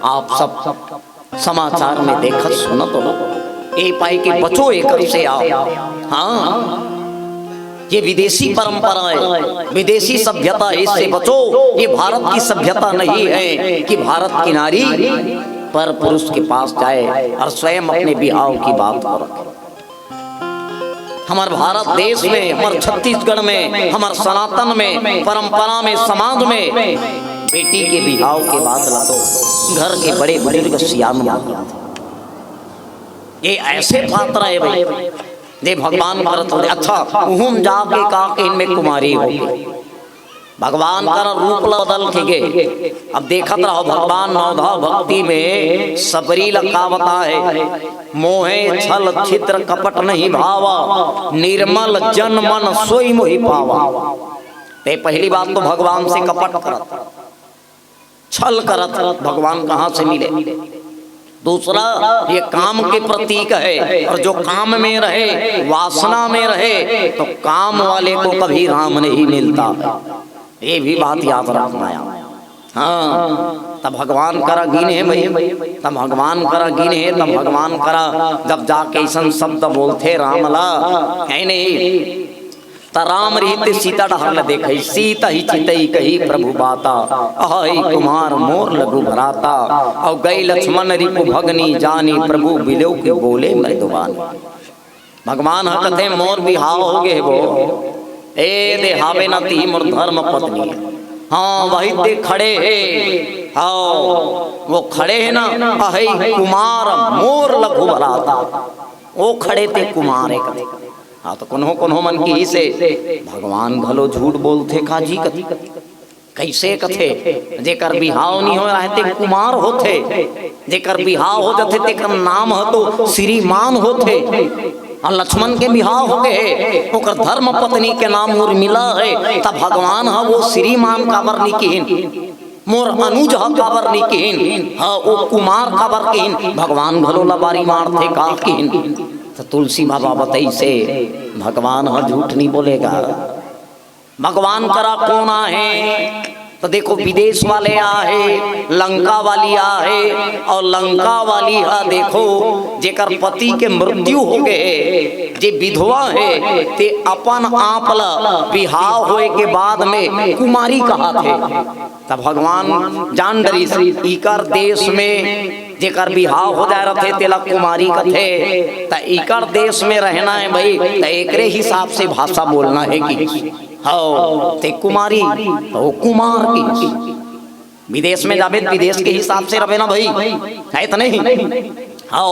आप सब समाचार में देखत सुनत हो। ए पाई के बचो एक से आओ। हाँ ये विदेशी परंपरा है, विदेशी सभ्यता है, इससे बचो। ये भारत की सभ्यता नहीं है कि भारत की नारी पर पुरुष के पास जाए और स्वयं अपने बिहाव की बात करो। हमारे भारत देश में, हमारे छत्तीसगढ़ में, हमारे सनातन में, परंपरा में, समाज में बेटी के बिहाव के बाद तो घर के बड़े बुजुर्ग सियान ये ऐसे पात्र है भाई दे भगवान करत हो। अच्छा उहुम जाके का के इनमें कुमारी हो भगवान का रूप बदल के गे। अब देखत रहो भगवान नवधा भक्ति में सबरी लकावता है, मोहे छल छिद्र कपट नहीं भावा, निर्मल जन मन सोई मोहि पावा। ते पहली बात तो भगवान से कपट करत छल करत भगवान कहाँ से मिले। दूसरा ये काम के प्रतीक है, और जो काम में रहे, वासना में रहे, तो काम वाले को कभी राम नहीं मिलता, ये भी बात याद रखना है। हाँ तब भगवान करा गिने भाई, तब भगवान करा गिने, तब भगवान करा जब जाके ऐसा शब्द बोलते रामला है नहीं त राम रहित सीता डहल देखे, सीता ही चितई कही प्रभु बाता, अहि कुमार मोर लघु भराता, और गई लक्ष्मण रिपु भगनी जानी, प्रभु बिलो के बोले मृदुबान। भगवान कहते मोर बिहाव हो गए वो ए दे हावे न ती मोर धर्म पत्नी। हाँ वही दे खड़े है, हाँ वो खड़े है ना, अहि कुमार मोर लघु भराता, वो खड़े थे कुमार है। हाँ तो कोन्हो मन की ही से भगवान भलो झूठ बोलते का जी कथी कैसे कथे, जेकर बिहाव नहीं हो रहते कुमार होते, जेकर बिहाव हो जाते तेकर नाम हो तो श्रीमान होते। और लक्ष्मण के बिहाव हो गए, ओकर धर्म पत्नी के नाम मोर मिला है, तब भगवान है वो श्रीमान काबर निकिन, मोर अनुज है काबर निकिन, हाँ वो कुमार काबर किन, भगवान भलो लबारी मारते का किन। तो तुलसी बाबा बताई से भगवान हाँ झूठ नहीं बोलेगा। भगवान करा कौन आहे तो देखो विदेश वाले आहे, लंका वाली आहे, और लंका वाली हा देखो जेकर पति के मृत्यु हो गए, जे विधवा है ते अपन आपला बिहाव होए के बाद में कुमारी कहा थे। तब भगवान जान डरी इकर देश में जेकर बिहाव हो जाए रहे तेला कुमारी कथे, त इकर देश में रहना है भाई, त एकरे हिसाब से भाषा बोलना है कि हाँ ते कुमारी तो कुमार की। विदेश में जावे विदेश के हिसाब से रहे ना भाई, है तो नहीं। हाँ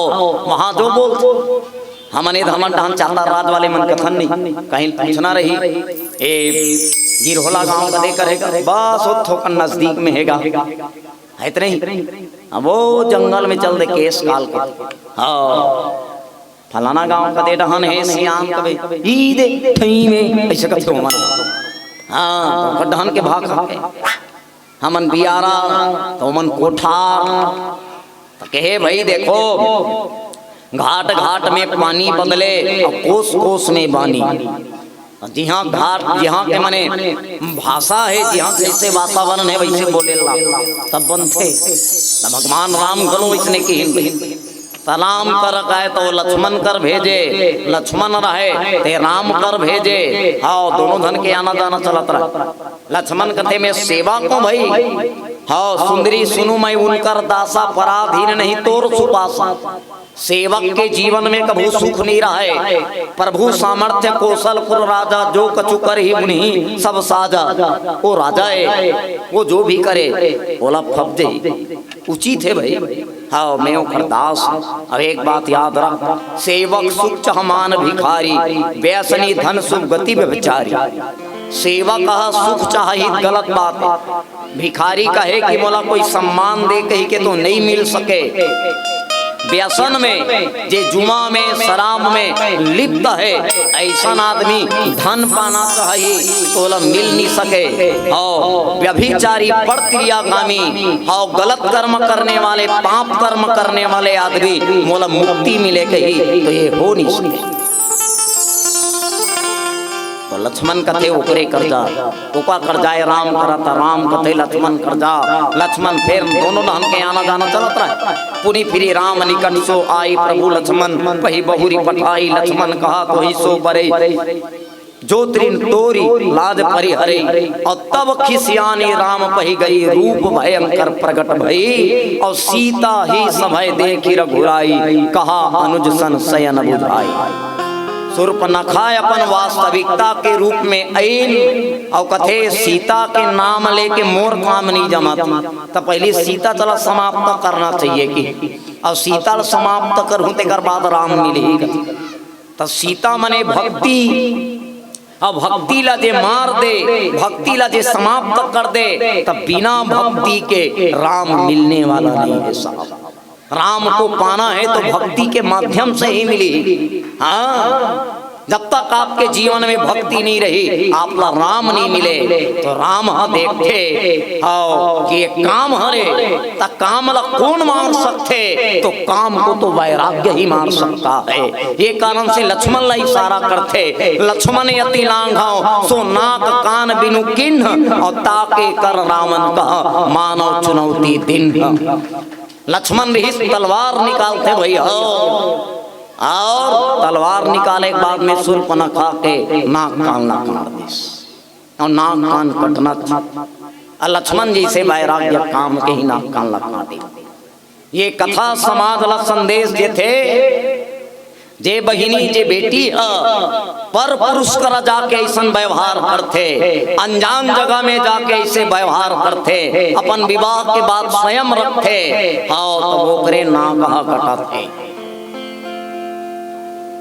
वहाँ जो बोल हमने धमन ढान चाहता राज वाले मन कथन नहीं कहीं पूछना रही ए गिरहोला गांव का देकर है बस वो थोकन नजदीक में हैगा, है तो नहीं। अब वो जंगल में चल दे केस काल के हाँ फलाना गांव का दे डहन है सियाम कबे ई दे थई में ऐसे कब तो मन हाँ तो डहन के भाग खा के हमन बियारा तो मन कोठार तो कहे भाई देखो घाट घाट में पानी बदले और कोस कोस में बानी। जहाँ घाट जहाँ के मने भाषा है जहाँ जैसे वातावरण है वैसे बोले तब बनते। तब भगवान राम गलो इसने की सलाम कर कहे तो लक्ष्मण कर भेजे, लक्ष्मण रहे ते राम कर भेजे। हाँ दोनों धन के आना जाना चलत रहा। लक्ष्मण कथे में सेवा को भाई हाँ सुंदरी सुनु मैं उनकर दासा पराधीन नहीं तोर सुपासा। सेवक के जीवन में कभू सुख नहीं रहा है, प्रभु सामर्थ्य कौशलपुर राजा जो कछु कर ही उन्हीं सब साजा। वो राजा है वो जो भी करे बोला फब्जे उचित है भाई। हाँ मैं खरदास। अब एक बात याद रख सेवक सुख चहमान भिखारी व्यसनी धन सुख गति व्यभिचारी। सेवक सुख चाहिए गलत बात है, भिखारी कहे कि बोला कोई सम्मान दे कही के तो नहीं मिल सके। व्यसन में जे जुआ में शराब में लिप्त है ऐसा आदमी धन पाना चाहिए तो मिल नहीं सके। और व्यभिचारी परक्रियागामी और गलत कर्म करने वाले पाप कर्म करने वाले आदमी मोला मुक्ति मिले कही तो ये हो नहीं सके। तो लक्ष्मण कथे ओकरे कर जा ओका कर जाए राम करता राम कथे लक्ष्मण कर जा। लक्ष्मण फिर दोनों धन के आना जाना चलत रहा। पुनी फिरी राम निकट सो आई प्रभु लक्ष्मण पही बहुरी पठाई। लक्ष्मण कहा तो ही सो बरे जो त्रिन तोरी लाज परिहरे। और तब खिसियानी राम पही गई रूप भयंकर प्रकट भई। और सीता ही समय देखी रघुराई कहा अनुज सन शयन बुझाई। शूर्पणखा अपन वास्तविकता के रूप में आईल और कथे सीता के नाम लेके मोर काम नहीं जमा। तो पहले सीता चला समाप्त करना चाहिए कि और सीता समाप्त करूं तेकर बाद राम मिलेगा। तो सीता मने भक्ति अब भक्ति ला जे मार दे भक्ति ला जे समाप्त कर दे तब बिना भक्ति के राम मिलने वाला नहीं है साहब। राम को पाना है तो भक्ति के माध्यम से ही मिली। हाँ जब तक आपके जीवन में भक्ति नहीं रही आपला राम नहीं मिले तो राम देखते आओ कि ये काम हरे ता काम ला कौन मार सकते तो काम को तो वैराग्य ही मार सकता है। ये कारण से लक्ष्मण ला इशारा करते लक्ष्मण यति लांघाओ सो नाक कान बिनु किन्ह और ताके कर रामन कहा मानव चुनौती दिन। लक्ष्मण भी तलवार निकालते भैया और तलवार निकाले के बाद में शूर्पणखा के नाक कान ला काट दिस और नाक कान कटना था। लक्ष्मण जी से वैराग्य काम के ही नाक कान ला काटे। ये कथा समाज ला संदेश जे थे जे बहिनी जे बेटी पर पुरुष करा जाके ऐसा व्यवहार करते अनजान जगह में जाके ऐसे व्यवहार करते अपन विवाह के बाद स्वयं रखते हाँ तो वो करे ना कहा कटाते।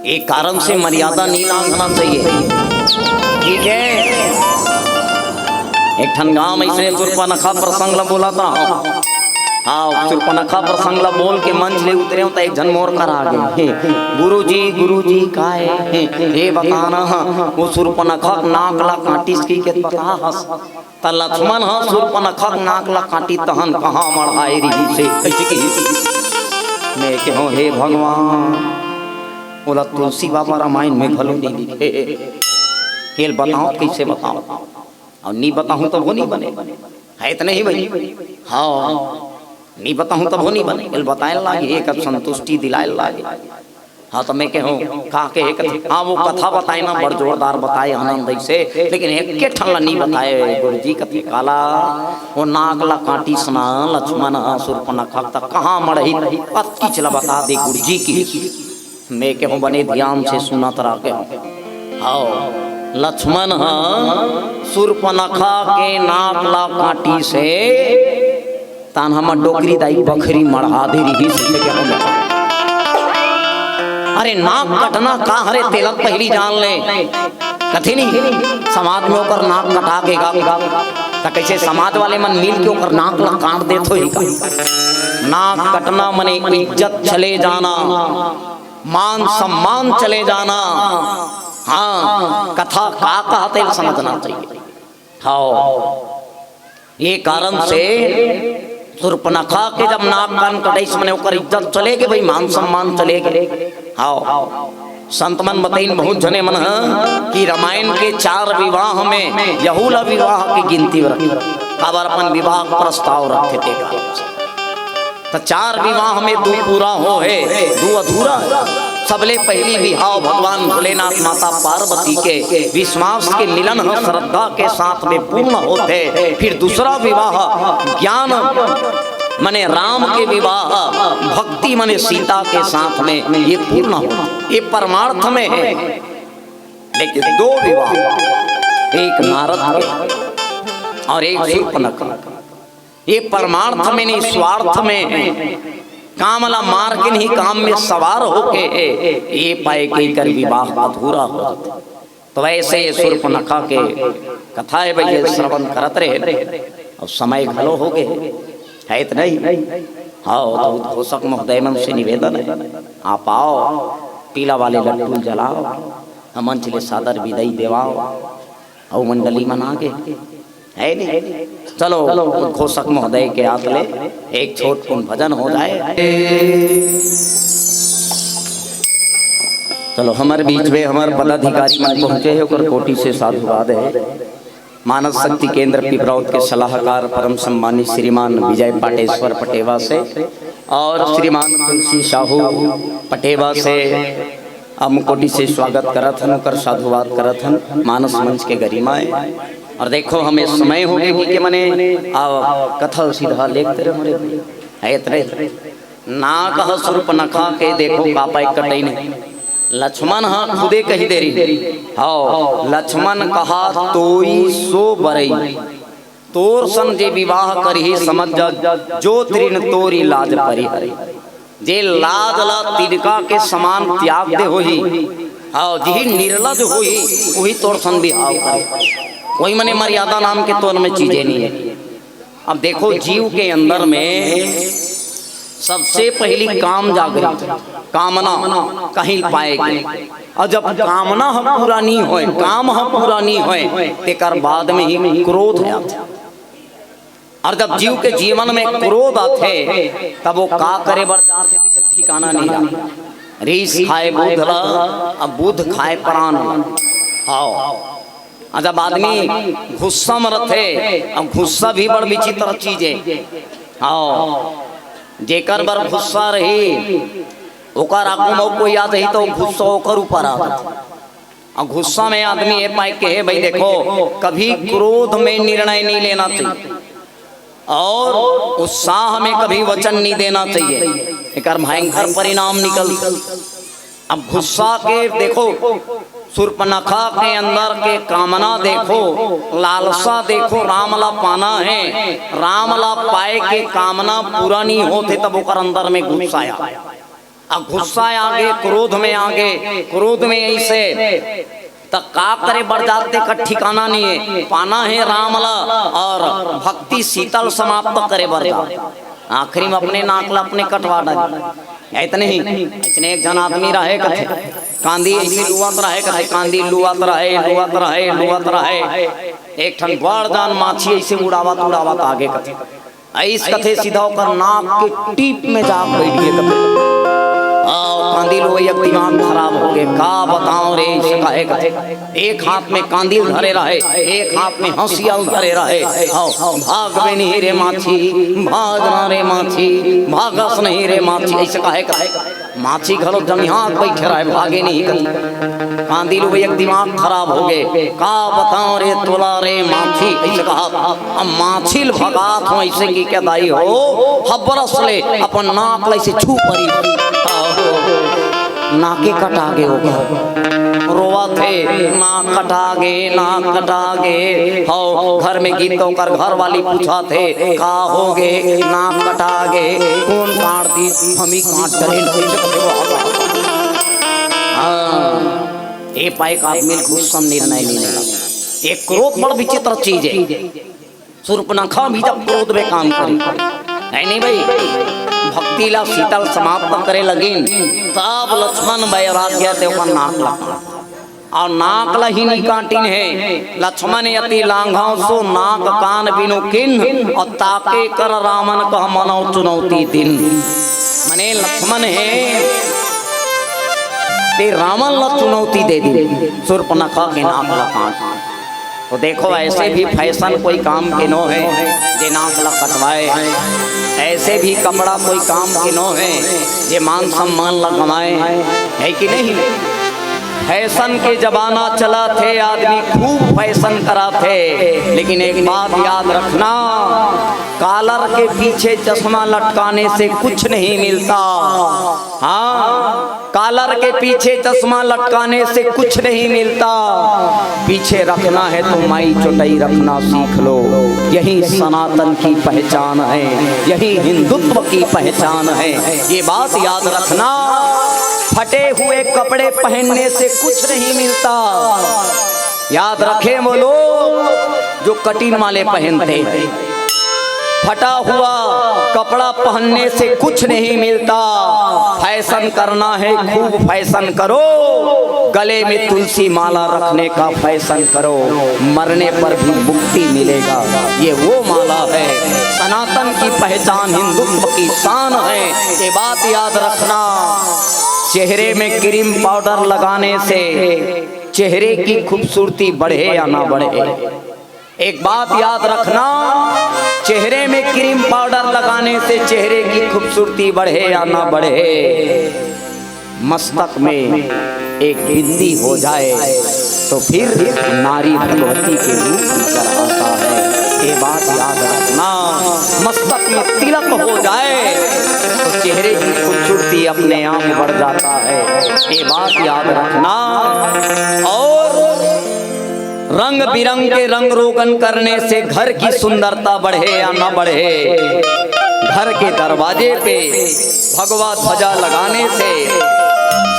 एक कारण से मर्यादा नहीं लांघना चाहिए। ठीक है एक ठन गांव में ऐसे शूर्पणखा प्रसंग ला बोला था। हाँ शूर्पणखा प्रसंग ला बोल के मंच ले उतरे तो एक जन मोर कर आ गए गुरुजी का है बताना वो शूर्पणखा नाक ला काटी की के पता हस त लक्ष्मण हाँ शूर्पणखा नाक ला काटी तहन कहाँ मढ़ाई रही से मैं के हो हे भगवान बोला तुलसी बाबा रामायण में घलो नहीं लिखे खेल बताओ कैसे बताओ और नहीं बताऊं तो वो नहीं बने है इतने ही भाई। हाँ नहीं बताऊं तो वो नहीं बने खेल बताए लागे एक संतुष्टि दिलाए लागे। हाँ तो मैं कहूँ कहा के एक हाँ वो कथा बताए ना बड़ जोरदार बताए आनंद से, लेकिन एक के ठल्ला नहीं बताए गुरु जी कथे काला वो नागला काटी सना लक्ष्मण शूर्पणखा तक कहाँ मरही पत्ती चला बता दे गुरु जी की। मैं कहूँ बने ध्यान से सुना तरा के हाँ लक्ष्मण शूर्पणखा के नागला काटी से तान हम डोकरी दाई बखरी मढ़ा दे रही से अरे नाक कटना का हरे तिलक पहली जान ले कथी नहीं समाज में होकर नाक कटा के गा कैसे समाज वाले मन मिल के होकर नाक ला काट दे तो ही का नाक कटना मने इज्जत चले जाना मान सम्मान चले जाना। हाँ कथा का कहते समझना चाहिए। हाँ ये कारण से शूर्पणखा के जब नाक कान कटाई मने ओकर इज्जत चलेगे भाई मान सम्मान चलेगे। हाँ संत मन बताइन बहुत जने मन कि रामायण के 4 विवाह में यहूला विवाह की गिनती रखी खबर अपन विवाह प्रस्ताव रखे थे तो 4 विवाह में 2 पूरा हो है 2 अधूरा है। सबले पहली विवाह भगवान भोलेनाथ माता पार्वती के विश्वास के मिलन श्रद्धा के साथ में पूर्ण होते। फिर दूसरा विवाह ज्ञान मने राम के विवाह भक्ति मने सीता के साथ में ये पूर्ण हो ये परमार्थ में है। लेकिन 2 विवाह एक नारद के और एक शूर्पणखा ये परमार्थ में नहीं स्वार्थ में है। कामला मार के नहीं काम में सवार होके ये पाए के कर विवाह अधूरा हो जाता। तो वैसे शूर्पणखा के कथा है भाई श्रवण करत रहे और समय घलो हो गए है इतना ही। हाँ तो उद्घोषक महोदय मन से निवेदन है आप आओ पीला वाले लड्डू जलाओ हम मंच ले सादर विदाई देवाओ और मंडली मना के है नहीं। चलो उद्घोषक महोदय के हाथ ले एक छोट पुन भजन हो जाए। चलो हमारे बीच में हमारे पदाधिकारी मन पहुंचे है और कोटि से साधुवाद है। मानव शक्ति केंद्र पिपरौद के सलाहकार परम सम्मानित श्रीमान विजय पाटेश्वर पटेवा से और श्रीमान तुलसी साहू पटेवा से हम कोटि से स्वागत करत हन कर साधुवाद करत हन मानस मंच के गरिमाए। और देखो हमें समय हो गए कि मने कथा सीधा लेखते रहे है इतने ना कह शूर्पणखा के देखो पापा कटई नहीं लक्ष्मण हाँ खुदे कही दे रही। हाँ लक्ष्मण कहा तोई सो बरई तोर सन जे विवाह करही समझ जो तृण तोरी लाज परी हरी जे लाज ला तिनका के समान त्याग दे होही। हाँ जी निर्लज होही वही तोर सन विवाह करे कोई मने मर्यादा नाम के तोर में चीजें नहीं है। अब देखो जीव के अंदर में सबसे पहली काम जागृत कामना कहीं पाएगी और जब कामना हम पूरा नहीं होए काम हम पूरा नहीं होए तेकर बाद में ही क्रोध है। और जब जीव के जीवन में क्रोध आते तब वो का करे बढ़ जाते ठिकाना नहीं रहा। रीस खाए बुधला अब बुध खाए प्राण। हाँ जब आदमी गुस्सा में रहते अब गुस्सा भी बड़ विचित्र चीज है। हाँ जेकर बर गुस्सा रही ओकर आगू में कोई याद रही तो गुस्सा ओकर ऊपर आ गुस्सा में आदमी ये पाए के है भाई देखो कभी क्रोध में निर्णय नहीं लेना चाहिए और उत्साह में कभी वचन नहीं देना चाहिए एक भयंकर परिणाम निकल। अब गुस्सा के देखो शूर्पणखा के अंदर के कामना देखो लालसा देखो रामला पाना है रामला पाए के कामना पूरा नहीं होते तब ओकर अंदर में गुस्सा आया। अब गुस्सा आगे क्रोध में आगे क्रोध में ऐसे तक का करे बढ़ जाते का ठिकाना नहीं है। पाना है रामला और भक्ति शीतल समाप्त करे बढ़ जाते आखिरी में अपने नाकला अपने कटवा डाले इतने ही। इतने एक जन आदमी रहे कथे कांदी ऐसी लुआत रहे कथे कांदी लुआत रहे एक ठन बड़ जान माछी ऐसे उड़ावत आगे कथे ऐस कथे सीधा होकर नाक के टीप में जा बैठ गए कथे कांदिल वो एक दिमाग खराब हो गए, का बताऊं रे इसका एक हाथ में कांदिल धरे रहे, एक हाथ में हंसियल धरे रहे। भाग में नहीं रे माछी, भागना रे माछी, भागस नहीं रे माछी, ऐसे कहे माछी घरो जमिहात बैठे रहे, भागे नहीं कहीं। कांदिल वो एक दिमाग खराब हो गए, का बताऊं रे तोला रे माछी, ऐसे कहा। अब माछिल भगात हो ऐसे की क्या दाई हो, हबरस ले अपन नाक ले से छू पड़ी, नाके कटा गे होगा, रोवा थे नाक कटा गे, नाक कटा गे। हो घर में गीतों कर घर वाली पूछा थे, का हो गे नाक कटा गे, कौन काट दी, हम ही काट डरे। हाँ ये पाए का आदमी गुस्सम निर्णय नहीं लेगा। एक क्रोध बड़ विचित्र चीज है, शूर्पणखा भी जब क्रोध में काम करे है नहीं भाई, भक्ति ला शीतल समाप्त करे लगिन, तब लक्ष्मण वैराग्य ते ओकर नाक ला और नाक ला ही नहीं काटिन है। लक्ष्मण यति लांघाओ सो नाक कान बिनु किन, और ताके कर रामन कह मनो चुनौती दिन। मने लक्ष्मण है ते रामन ला चुनौती दे दी, शूर्पणखा के नाक ला काट। तो देखो ऐसे भी फैशन कोई काम के नो है जे नाक ला कटवाए, ऐसे भी कपड़ा कोई काम के नो है जे मान सम्मान ला कमाए, है कि नहीं। फैशन के जमाना चला थे, आदमी खूब फैशन करा थे, लेकिन एक बात याद रखना, कॉलर के पीछे चश्मा लटकाने से कुछ नहीं मिलता। हाँ कॉलर के पीछे चश्मा लटकाने से कुछ नहीं मिलता, पीछे रखना है तो माई चौटाई रखना सीख लो, यही सनातन की पहचान है, यही हिंदुत्व की पहचान है, ये बात याद रखना। फटे हुए कपड़े पहनने से कुछ नहीं मिलता, याद रखे वो लोग जो कटिंग वाले पहनते हैं, फटा हुआ कपड़ा पहनने से कुछ नहीं मिलता। फैशन करना है खूब फैशन करो, गले में तुलसी माला रखने का फैशन करो, मरने पर भी मुक्ति मिलेगा, ये वो माला है, सनातन की पहचान हिंदुत्व की शान है, ये बात याद रखना। चेहरे में क्रीम पाउडर लगाने से चेहरे की खूबसूरती बढ़े या ना बढ़े, एक बात याद रखना, चेहरे में क्रीम पाउडर लगाने से चेहरे की खूबसूरती बढ़े या ना बढ़े, मस्तक में एक बिंदी हो जाए तो फिर नारी भगवती के रूप नजर आता है, ये बात याद रखना। मस्तक में तिलक हो जाए तो चेहरे की खूबसूरती अपने आप बढ़ जाता है, ये बात याद रखना। और रंग बिरंग के रंग रोगन करने से घर की सुंदरता बढ़े या ना बढ़े, घर के दरवाजे पे भगवा ध्वजा लगाने से,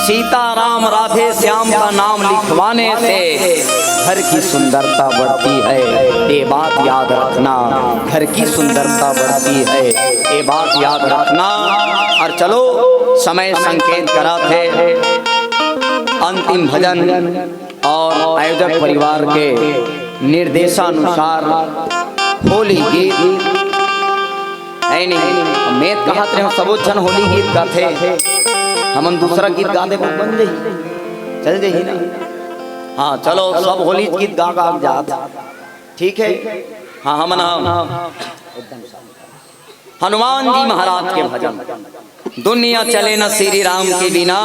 सीता राम राधे श्याम का नाम लिखवाने से घर की सुंदरता बढ़ती है, ये बात याद रखना, घर की सुंदरता बढ़ती है, ये बात याद रखना। और चलो समय संकेत करा थे, अंतिम भजन और आयोजक परिवार के निर्देशानुसार होली गीत है नहीं, मैं कहा थे सबोचन होली गीत गाते, हम दूसरा गीत गा दे बन जाइए, चल जाइए ना। हाँ चलो सब होली गीत गा गा जात, ठीक है। हाँ हम ना हनुमान जी महाराज के भजन, दुनिया चले ना श्री राम के बिना,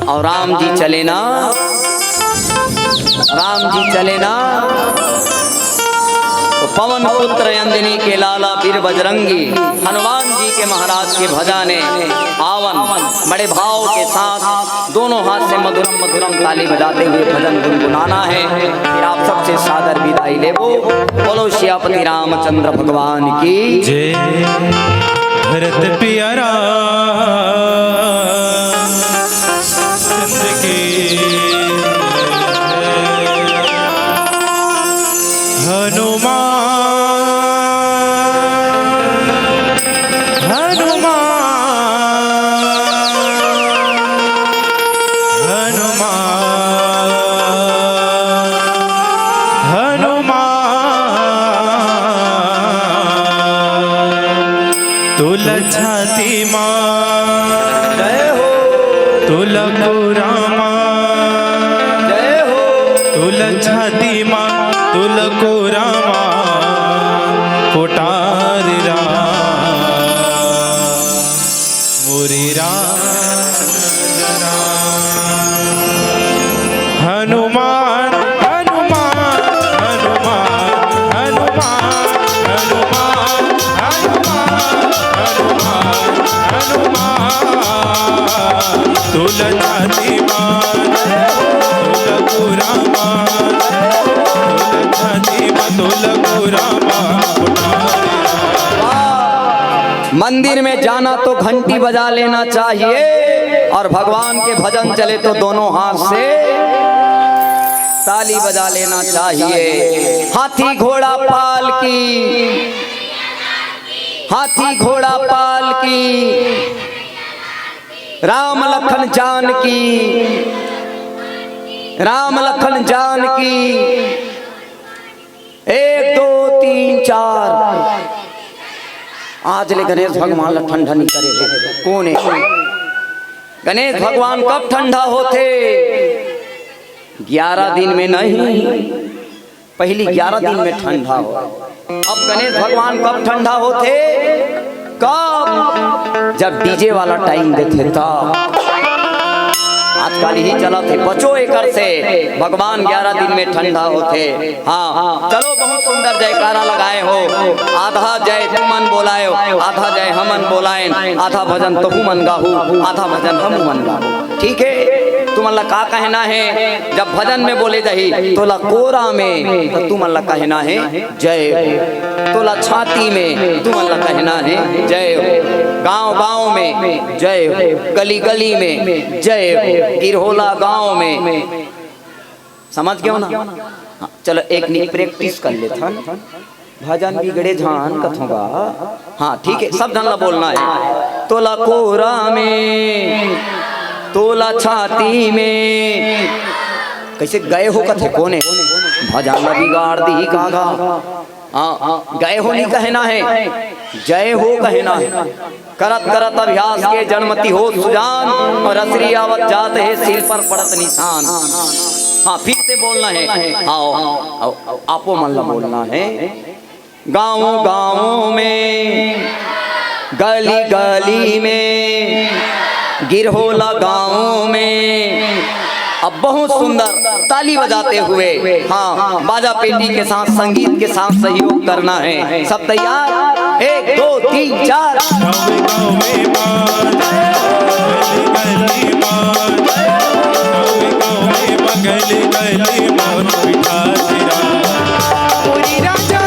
और राम जी चले ना, राम जी चले ना, तो पवन पुत्र अंजनी के लाला वीर बजरंगी हनुमान जी के महाराज के भजाने आवन बड़े भाव के साथ दोनों हाथ से मधुरम मधुरम ताली बजाते हुए भजन गुनगुनाना है। फिर आप सबसे सादर विदाई लेबो। बोलो श्यापति रामचंद्र भगवान की जय। भरत प्यारा चंद्र के हनुमान तुल छाती मां जय हो। छाती मां तुलको रामा पोटार मोरे हनुमान हनुमान हनुमान हनुमान हनुमान हनुमान हनुमान हनुमान तुल छाती मान तुलको रामा तुल छाती मान तुलको रामा मंदिर में जाना तो घंटी बजा लेना चाहिए और भगवान के भजन चले तो दोनों हाथ से ताली बजा लेना चाहिए। हाथी घोड़ा पाल की, हाथी घोड़ा पाल की, राम लखन जान की, राम लखन जान की, 1 2 3 4। आज ले गणेश भगवान ला ठंडा नहीं करे कौन है? गणेश भगवान कब ठंडा होते? 11 दिन में नहीं, पहली 11 दिन में ठंडा हो। अब गणेश भगवान कब ठंडा होते? कब? जब डीजे वाला टाइम देते तब। आजकल ही चला थे, बचो एकर से, भगवान 11 दिन में ठंडा होते। हाँ चलो, बहुत सुंदर जयकारा लगाए हो। आधा जय तुमन बोलाए, आधा जय हमन बोलाए, आधा भजन तहु मन गाहू, आधा भजन हम मन गाहू। ठीक है, तुमला का कहना है? जब भजन में बोले जही तोला कोरा में तो तुमला कहना है जय हो, तोला छाती में तुमला कहना है जय हो, गांव गांव में जय हो, गली गली में जय हो, गिरहोला गांव में। समझ गए ना? हाँ, चलो एक नी प्रैक्टिस कर लेते हैं। भजन बिगड़े जान कथोगा। हाँ ठीक है, सब ढंग बोलना है। तोला कोरा में, तोला छाती में, कैसे गए हो कथे कोने? भजन बिगाड़ दी कागा। हाँ गए हो नहीं कहना है, जय हो कहना है। करत करत अभ्यास के जन्मति हो सुजान, और असरी आवत जात है सिर पर पड़त निशान। हाँ फिर से बोलना है। आओ आपो मन ला बोलना है। गाँव गाँव में, गली गली में, गिरहोला गाँव में। अब बहुत सुंदर ताली बजाते हुए, हाँ बाजा पेटी के साथ संगीत के साथ सहयोग करना है। सब तैयार? 1 2 3 4। गली गली मोर पिठा तेरा पूरी राजा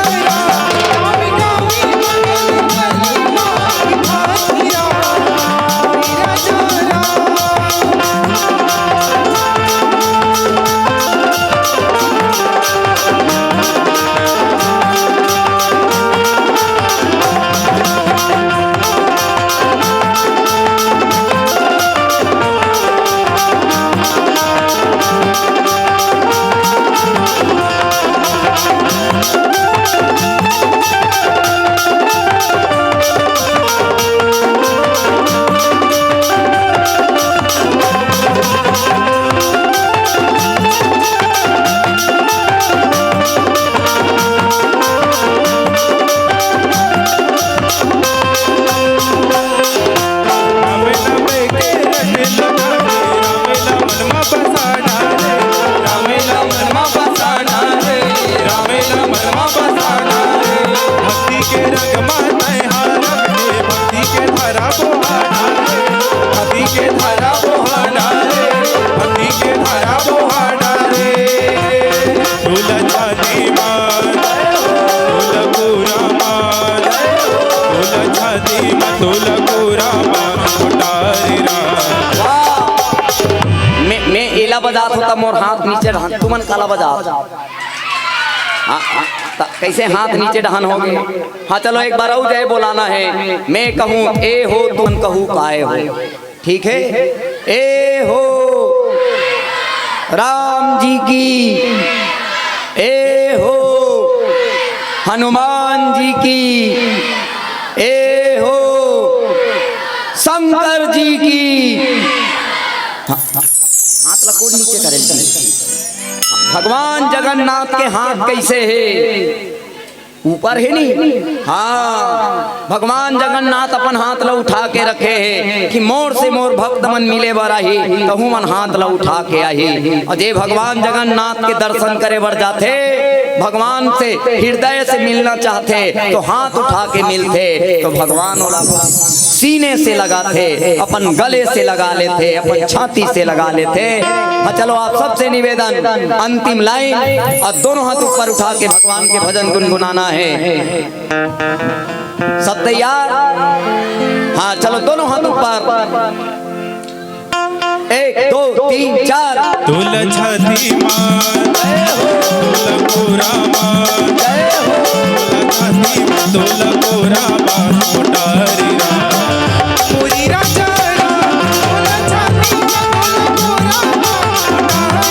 मैं एला बजात होता, मोर हाथ नीचे ढहन, तुमन काला बजात। कैसे हाथ नीचे ढहन हो गए? हाँ चलो एक बार और जय बोलाना है। मैं कहूँ ए हो, तुम कहूँ काय हो। ठीक है? ए हो राम जी की, ए हो हनुमान जी की, ए हो शंकर जी की। हाथ लकोड़ नीचे करें, भगवान जगन्नाथ के हाथ कैसे है? ऊपर है नहीं। हाँ, भगवान जगन्नाथ अपन हाथ ला उठा के रखे है कि मोर से मोर भक्त मन मिले बराही कहूँ मन हाथ ला उठा के आही। और जे भगवान जगन्नाथ के दर्शन करे बर जाते, भगवान से हृदय से मिलना चाहते तो हाथ उठा के मिलते, तो भगवान वाला सीने से लगाते, अपन गले से लगा लेते, अपन छाती से लगा लेते। हाँ चलो आप सबसे निवेदन, अंतिम लाइन और दोनों हाथ ऊपर उठा के भगवान के भजन गुनगुनाना है। सब तैयार? हाँ चलो दोनों हाथ ऊपर, 1 2 3 4। तुला छाती मार तुला पूरा मार तुला छाती मार तुला पूरा मार मोटारी पूरी राजा तुला छाती मार तुला पूरा मार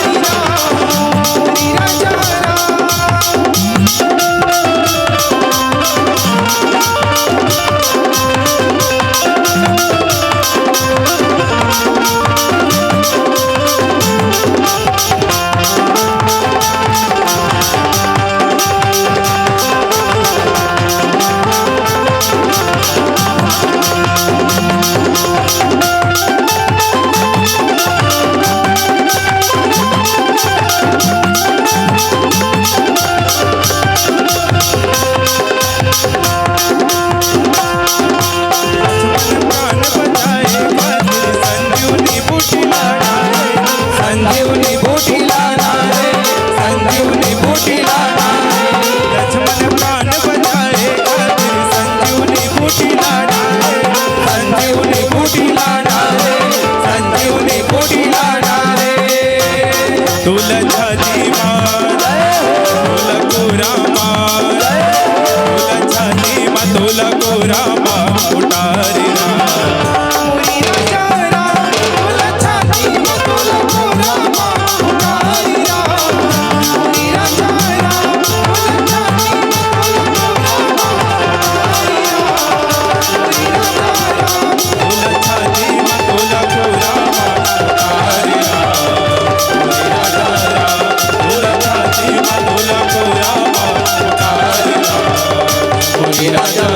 पूरी राजा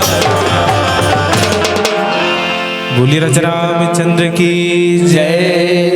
बोलिए राजा रामचंद्र की जय।